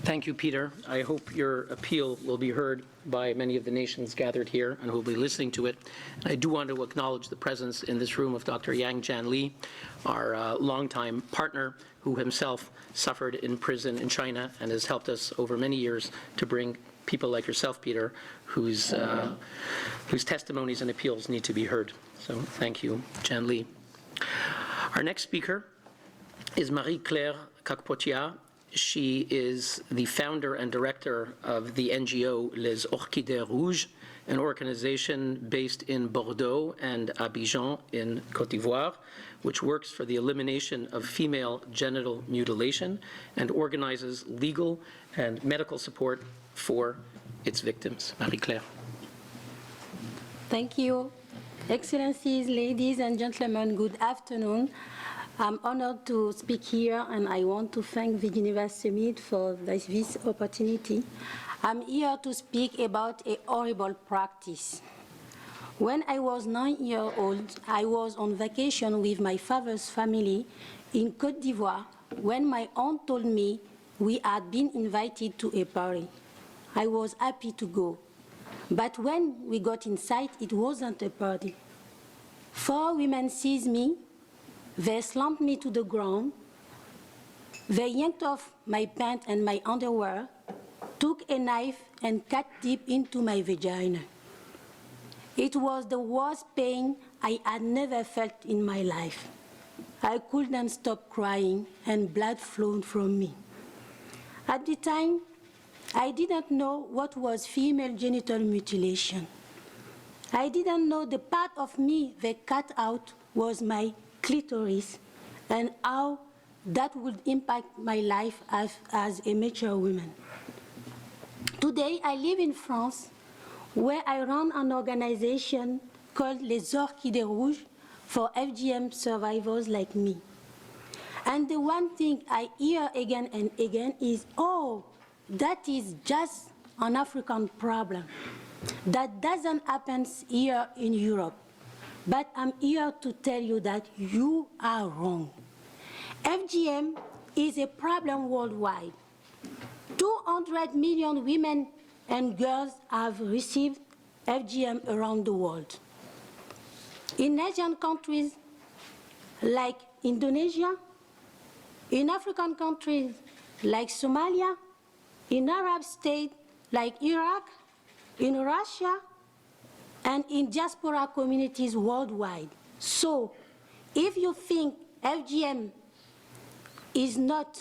Thank you, Peter. I hope your appeal will be heard by many of the nations gathered here and who will be listening to it. I do want to acknowledge the presence in this room of Dr. Yang Jian Li, our longtime partner, who himself suffered in prison in China and has helped us over many years to bring people like yourself, Peter, whose testimonies and appeals need to be heard. So thank you, Jian Li. Our next speaker is Marie-Claire Kakpotia. She is the founder and director of the NGO Les Orchidées Rouges, an organization based in Bordeaux and Abidjan in Côte d'Ivoire, which works for the elimination of female genital mutilation and organizes legal and medical support for its victims. Marie-Claire. Thank you. Excellencies, ladies and gentlemen, good afternoon. I'm honored to speak here, and I want to thank the Geneva Summit for this opportunity. I'm here to speak about a horrible practice. When I was 9 years old, I was on vacation with my father's family in Côte d'Ivoire when my aunt told me we had been invited to a party. I was happy to go. But when we got inside, it wasn't a party. 4 women seized me. They slammed me to the ground. They yanked off my pants and my underwear, took a knife and cut deep into my vagina. It was the worst pain I had never felt in my life. I couldn't stop crying and blood flowed from me. At the time, I didn't know what was female genital mutilation. I didn't know the part of me they cut out was my clitoris and how that would impact my life as a mature woman. Today, I live in France, where I run an organization called Les Orchidées Rouges for FGM survivors like me. And the one thing I hear again and again is, oh, that is just an African problem. That doesn't happen here in Europe. But I'm here to tell you that you are wrong. FGM is a problem worldwide. 200 million women and girls have received FGM around the world. In Asian countries like Indonesia, in African countries like Somalia, in Arab states like Iraq, in Russia, and in diaspora communities worldwide. So, if you think FGM is not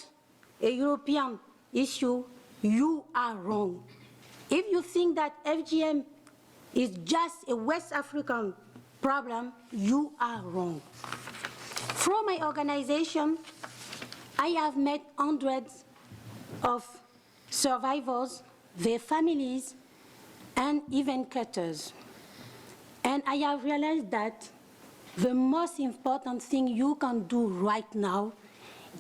a European issue, you are wrong. If you think that FGM is just a West African problem, you are wrong. Through my organization, I have met hundreds of survivors, their families, and even cutters. And I have realized that the most important thing you can do right now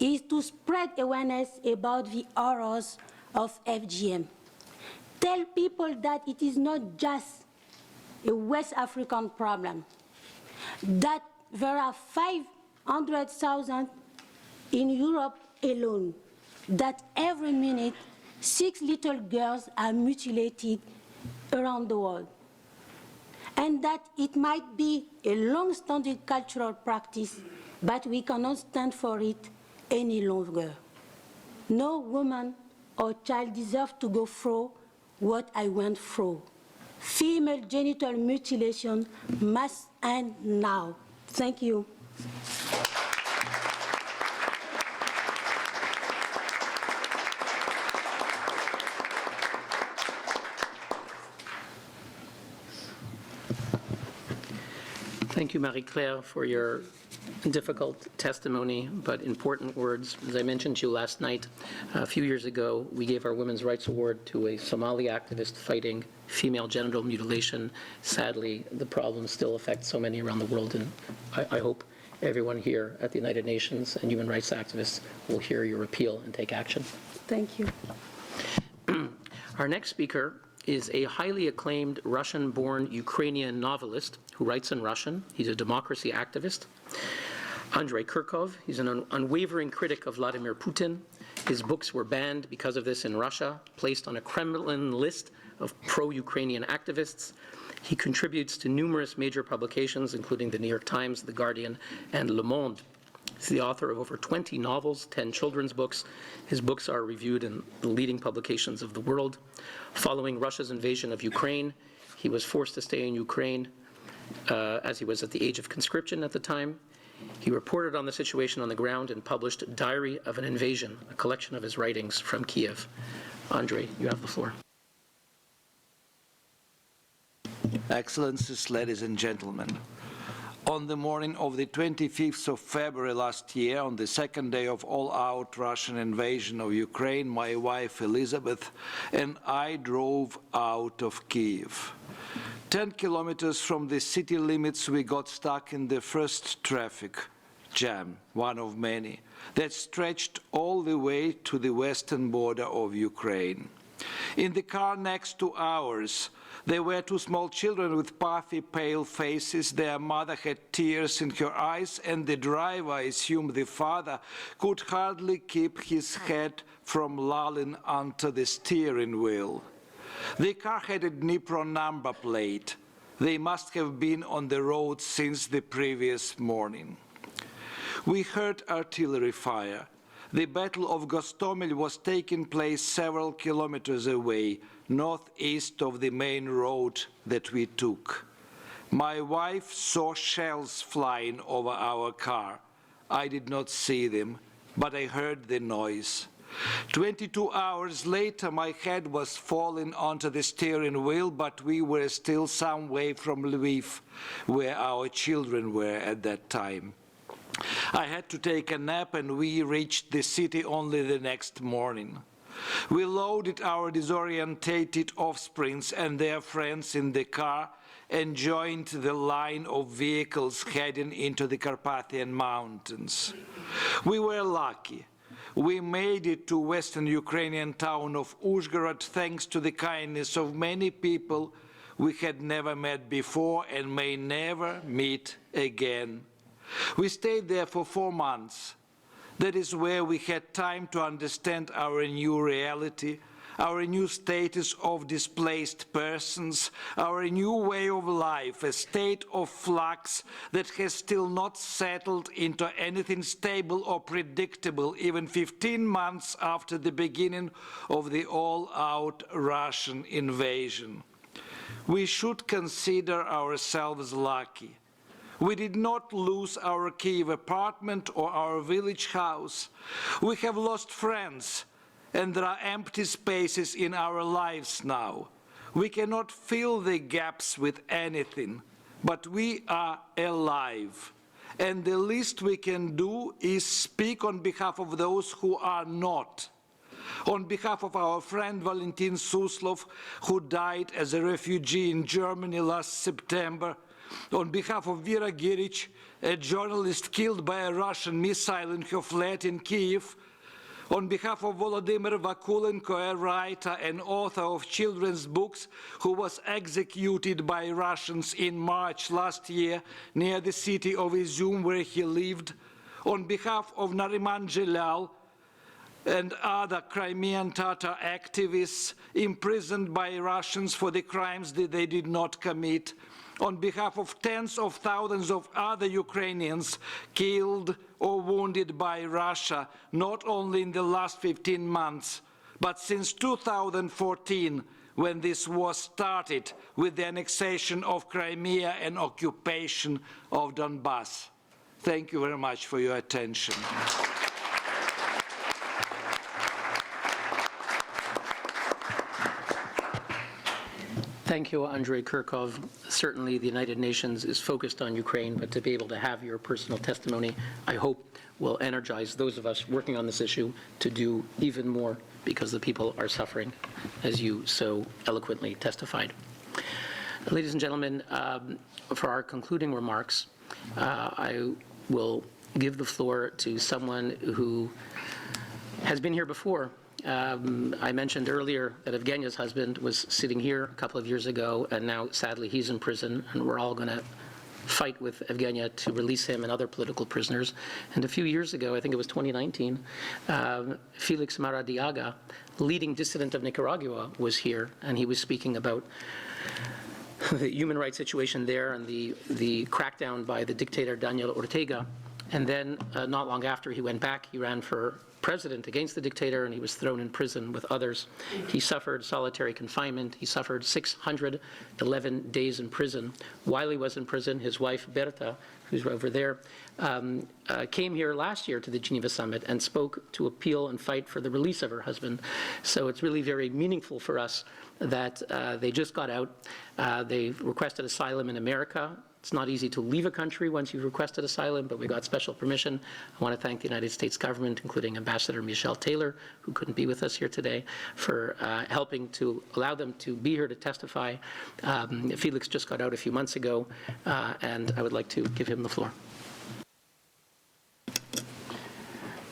is to spread awareness about the horrors of FGM. Tell people that it is not just a West African problem, that there are 500,000 in Europe alone, that every minute 6 little girls are mutilated around the world, and that it might be a long-standing cultural practice, but we cannot stand for it any longer. No woman or child deserves to go through what I went through. Female genital mutilation must end now. Thank you. Thank you, Marie-Claire, for your difficult testimony, but important words. As I mentioned to you last night, a few years ago, we gave our Women's Rights Award to a Somali activist fighting female genital mutilation. Sadly, the problem still affects so many around the world, and I hope everyone here at the United Nations and human rights activists will hear your appeal and take action. Thank you. Our next speaker is a highly acclaimed Russian-born Ukrainian novelist who writes in Russian. He's a democracy activist. Andrei Kurkov. He's an unwavering critic of Vladimir Putin. His books were banned because of this in Russia, placed on a Kremlin list of pro-Ukrainian activists. He contributes to numerous major publications, including the New York Times, The Guardian, and Le Monde. He's the author of over 20 novels, 10 children's books. His books are reviewed in the leading publications of the world. Following Russia's invasion of Ukraine, he was forced to stay in Ukraine as he was at the age of conscription at the time. He reported on the situation on the ground and published Diary of an Invasion, a collection of his writings from Kiev. Andrei, you have the floor. Excellencies, ladies and gentlemen. On the morning of the 25th of February last year, on the second day of all-out Russian invasion of Ukraine, my wife Elizabeth and I drove out of Kiev. 10 kilometers from the city limits, we got stuck in the first traffic jam, one of many, that stretched all the way to the western border of Ukraine. In the car next to ours, there were two small children with puffy, pale faces. Their mother had tears in her eyes, and the driver, I assume the father, could hardly keep his head from lolling onto the steering wheel. The car had a Dnipro number plate. They must have been on the road since the previous morning. We heard artillery fire. The Battle of Gostomel was taking place several kilometers away, northeast of the main road that we took. My wife saw shells flying over our car. I did not see them, but I heard the noise. 22 hours later, my head was falling onto the steering wheel, but we were still some way from Lviv, where our children were at that time. I had to take a nap, and we reached the city only the next morning. We loaded our disorientated offsprings and their friends in the car and joined the line of vehicles heading into the Carpathian Mountains. We were lucky. We made it to western Ukrainian town of Uzhgorod thanks to the kindness of many people we had never met before and may never meet again. We stayed there for 4 months. That is where we had time to understand our new reality, our new status of displaced persons, our new way of life, a state of flux that has still not settled into anything stable or predictable even 15 months after the beginning of the all-out Russian invasion. We should consider ourselves lucky. We did not lose our Kiev apartment or our village house. We have lost friends, and there are empty spaces in our lives now. We cannot fill the gaps with anything, but we are alive. And the least we can do is speak on behalf of those who are not. On behalf of our friend Valentin Suslov, who died as a refugee in Germany last September, on behalf of Vera Giric, a journalist killed by a Russian missile in her flat in Kiev, on behalf of Volodymyr Vakulenko, a writer and author of children's books who was executed by Russians in March last year near the city of Izum where he lived, on behalf of Nariman Jalal and other Crimean Tatar activists imprisoned by Russians for the crimes that they did not commit, on behalf of tens of thousands of other Ukrainians killed or wounded by Russia, not only in the last 15 months, but since 2014, when this war started with the annexation of Crimea and occupation of Donbass. Thank you very much for your attention. Thank you, Andrei Kurkov. Certainly, the United Nations is focused on Ukraine, but to be able to have your personal testimony, I hope, will energize those of us working on this issue to do even more because the people are suffering, as you so eloquently testified. Ladies and gentlemen, for our concluding remarks, I will give the floor to someone who has been here before. I mentioned earlier that Evgenia's husband was sitting here a couple of years ago, and now, sadly, he's in prison, and we're all going to fight with Evgenia to release him and other political prisoners. And a few years ago, I think it was 2019, Felix Maradiaga, leading dissident of Nicaragua, was here, and he was speaking about the human rights situation there and the crackdown by the dictator Daniel Ortega. And then, not long after he went back, he ran for president against the dictator, and he was thrown in prison with others. He suffered solitary confinement. He suffered 611 days in prison. While he was in prison, his wife, Berta, who's over there, came here last year to the Geneva Summit and spoke to appeal and fight for the release of her husband. So it's really very meaningful for us that they just got out. They requested asylum in America. It's not easy to leave a country once you've requested asylum, but we got special permission. I want to thank the United States government, including Ambassador Michelle Taylor, who couldn't be with us here today, for helping to allow them to be here to testify. Felix just got out a few months ago, and I would like to give him the floor.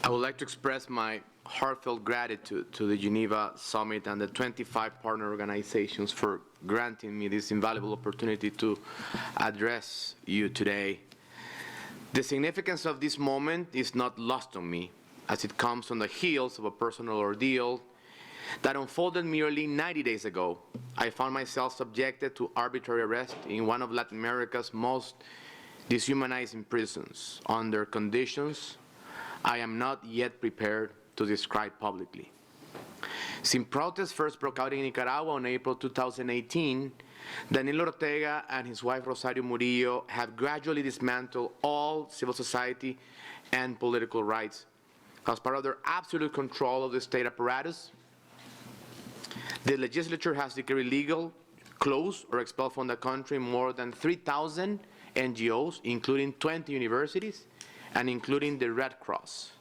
I would like to express my heartfelt gratitude to the Geneva Summit and the 25 partner organizations for granting me this invaluable opportunity to address you today. The significance of this moment is not lost on me, as it comes on the heels of a personal ordeal that unfolded merely 90 days ago. I found myself subjected to arbitrary arrest in one of Latin America's most dehumanizing prisons under conditions I am not yet prepared to describe publicly. Since protests first broke out in Nicaragua in April 2018, Daniel Ortega and his wife Rosario Murillo have gradually dismantled all civil society and political rights. As part of their absolute control of the state apparatus, the legislature has declared illegal, closed, or expelled from the country more than 3,000 NGOs, including 20 universities, and including the Red Cross.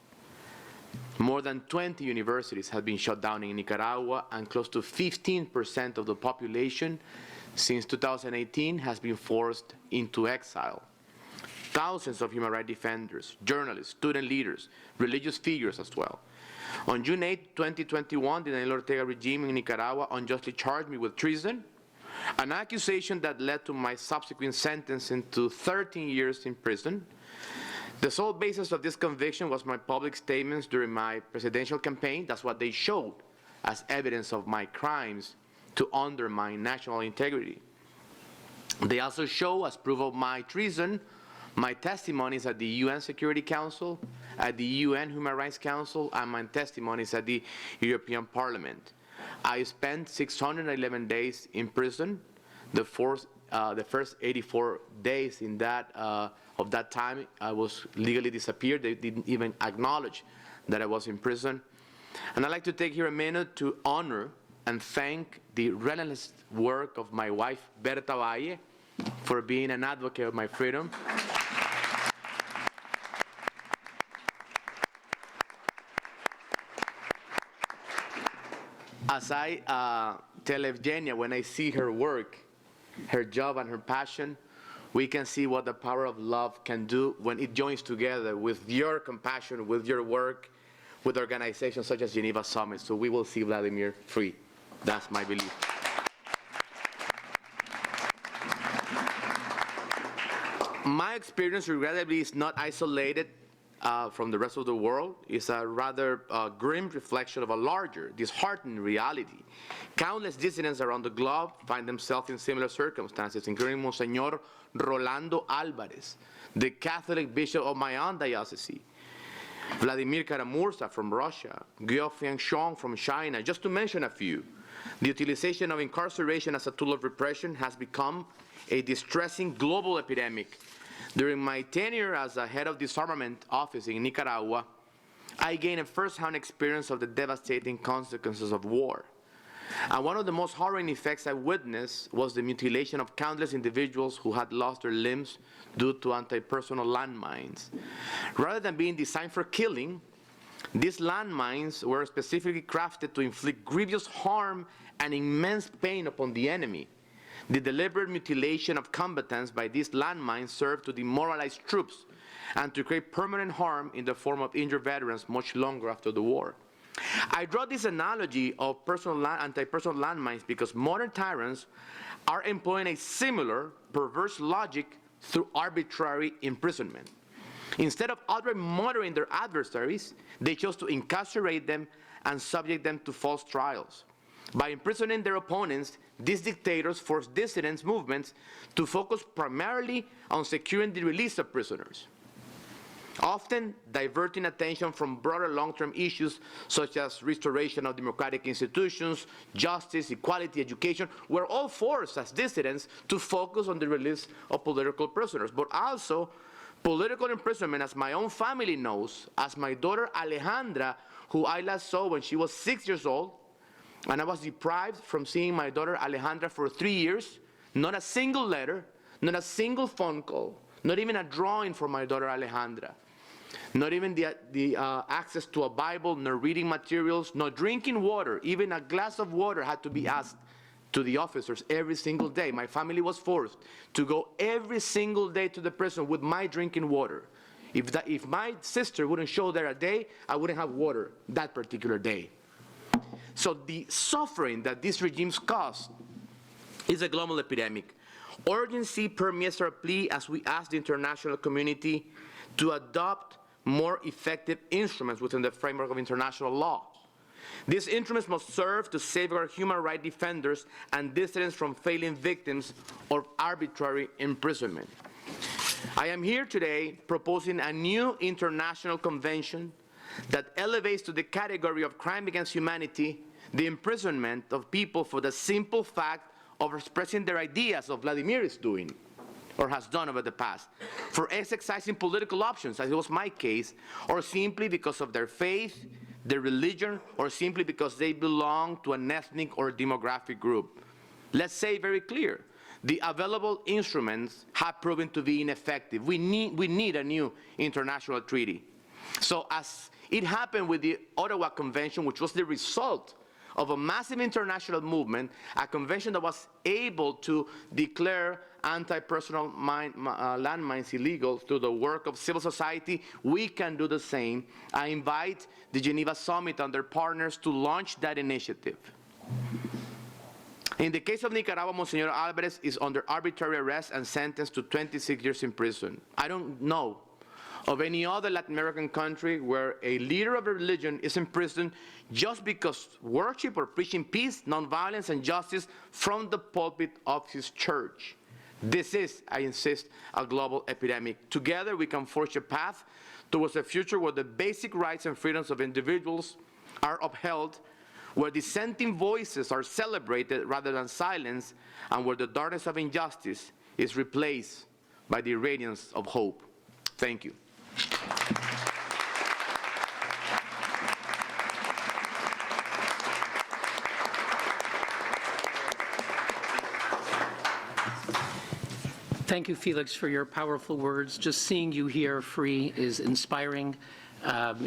More than 20 universities have been shut down in Nicaragua, and close to 15% of the population since 2018 has been forced into exile. Thousands of human rights defenders, journalists, student leaders, religious figures as well. On June 8, 2021, the Daniel Ortega regime in Nicaragua unjustly charged me with treason, an accusation that led to my subsequent sentencing to 13 years in prison. The sole basis of this conviction was my public statements during my presidential campaign. That's what they showed as evidence of my crimes to undermine national integrity. They also show as proof of my treason my testimonies at the UN Security Council, at the UN Human Rights Council, and my testimonies at the European Parliament. I spent 611 days in prison. The first 84 days in of that time, I was legally disappeared. They didn't even acknowledge that I was in prison. And I'd like to take here a minute to honor and thank the relentless work of my wife, Berta Valle, for being an advocate of my freedom. as I tell Evgenia, when I see her work, her job and her passion, we can see what the power of love can do when it joins together with your compassion, with your work, with organizations such as Geneva Summit. So we will see Vladimir free. That's my belief. My experience, regrettably, is not isolated from the rest of the world. It's a rather grim reflection of a larger, disheartening reality. Countless dissidents around the globe find themselves in similar circumstances, including Monsignor Rolando Alvarez, the Catholic bishop of my own diocese, Vladimir Karamurza from Russia, Guo Fianxiong from China, just to mention a few. The utilization of incarceration as a tool of repression has become a distressing global epidemic. During my tenure as a head of disarmament office in Nicaragua, I gained a first-hand experience of the devastating consequences of war. And one of the most harrowing effects I witnessed was the mutilation of countless individuals who had lost their limbs due to anti-personnel landmines. Rather than being designed for killing, these landmines were specifically crafted to inflict grievous harm and immense pain upon the enemy. The deliberate mutilation of combatants by these landmines served to demoralize troops and to create permanent harm in the form of injured veterans much longer after the war. I draw this analogy of anti-personnel landmines because modern tyrants are employing a similar perverse logic through arbitrary imprisonment. Instead of outright murdering their adversaries, they chose to incarcerate them and subject them to false trials. By imprisoning their opponents, these dictators forced dissident movements to focus primarily on securing the release of prisoners, often diverting attention from broader long-term issues such as restoration of democratic institutions, justice, equality, education, were all forced as dissidents to focus on the release of political prisoners, but also political imprisonment, as my own family knows, as my daughter Alejandra, who I last saw when she was 6 years old, and I was deprived from seeing my daughter Alejandra for 3 years, not a single letter, not a single phone call, not even a drawing for my daughter Alejandra, not even the access to a Bible, no reading materials, no drinking water. Even a glass of water had to be asked to the officers every single day. My family was forced to go every single day to the prison with my drinking water. If my sister wouldn't show there a day, I wouldn't have water that particular day. So the suffering that these regimes cause is a global epidemic. Urgency permeates our plea as we ask the international community to adopt more effective instruments within the framework of international law. These instruments must serve to safeguard human rights defenders and dissidents from failing victims of arbitrary imprisonment. I am here today proposing a new international convention that elevates to the category of crime against humanity the imprisonment of people for the simple fact of expressing their ideas of Vladimir is doing or has done over the past, for exercising political options, as it was my case, or simply because of their faith, their religion, or simply because they belong to an ethnic or demographic group. Let's say very clear, the available instruments have proven to be ineffective. We need a new international treaty. So as it happened with the Ottawa Convention, which was the result of a massive international movement, a convention that was able to declare anti-personnel landmines illegal through the work of civil society, we can do the same. I invite the Geneva Summit and their partners to launch that initiative. In the case of Nicaragua, Monsignor Alvarez is under arbitrary arrest and sentenced to 26 years in prison. I don't know of any other Latin American country where a leader of a religion is imprisoned just because worship or preaching peace, nonviolence, and justice from the pulpit of his church. This is, I insist, a global epidemic. Together we can forge a path towards a future where the basic rights and freedoms of individuals are upheld, where dissenting voices are celebrated rather than silenced, and where the darkness of injustice is replaced by the radiance of hope. Thank you. Thank you, Felix, for your powerful words. Just seeing you here free is inspiring.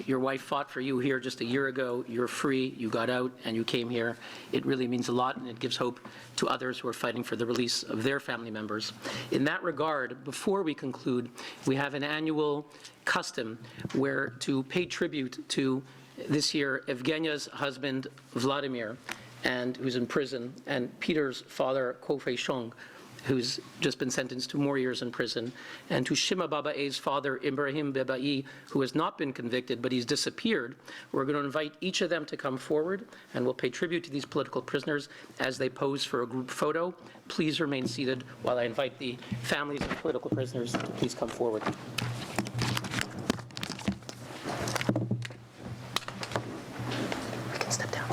Your wife fought for you here just a year ago. You're free, you got out, and you came here. It really means a lot, and it gives hope to others who are fighting for the release of their family members. In that regard, before we conclude, we have an annual custom where to pay tribute to, this year, Evgenia's husband, Vladimir, and who's in prison, and Peter's father, Ko Fei-shong, who's just been sentenced to more years in prison, and to Shima Baba'e's father, Ibrahim Bebai, who has not been convicted, but he's disappeared. We're going to invite each of them to come forward, and we'll pay tribute to these political prisoners as they pose for a group photo. Please remain seated while I invite the families of political prisoners to please come forward. We can step down.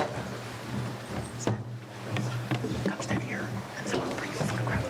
Come stand here, and someone will bring you a photograph.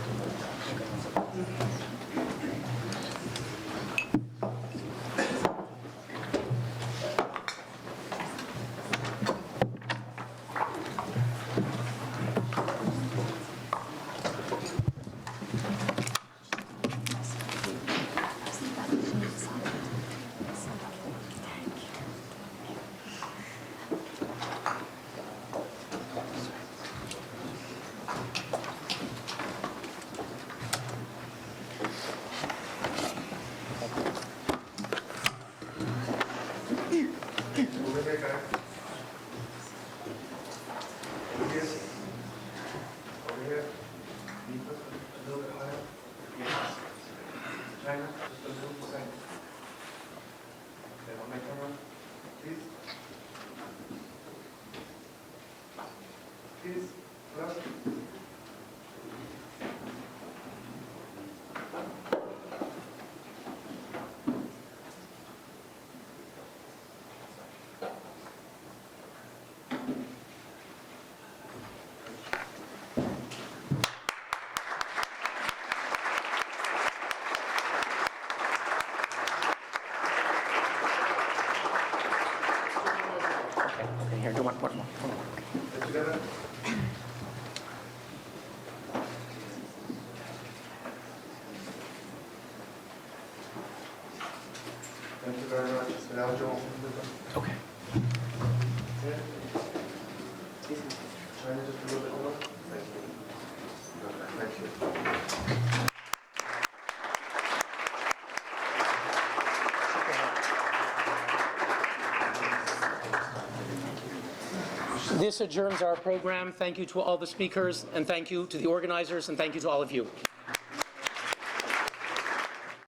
Okay, here, do one more. Thank you very much. Now, Joel. Okay. China, just a little bit more. Thank you. Okay, thank you. This adjourns our program. Thank you to all the speakers, and thank you to the organizers, and thank you to all of you.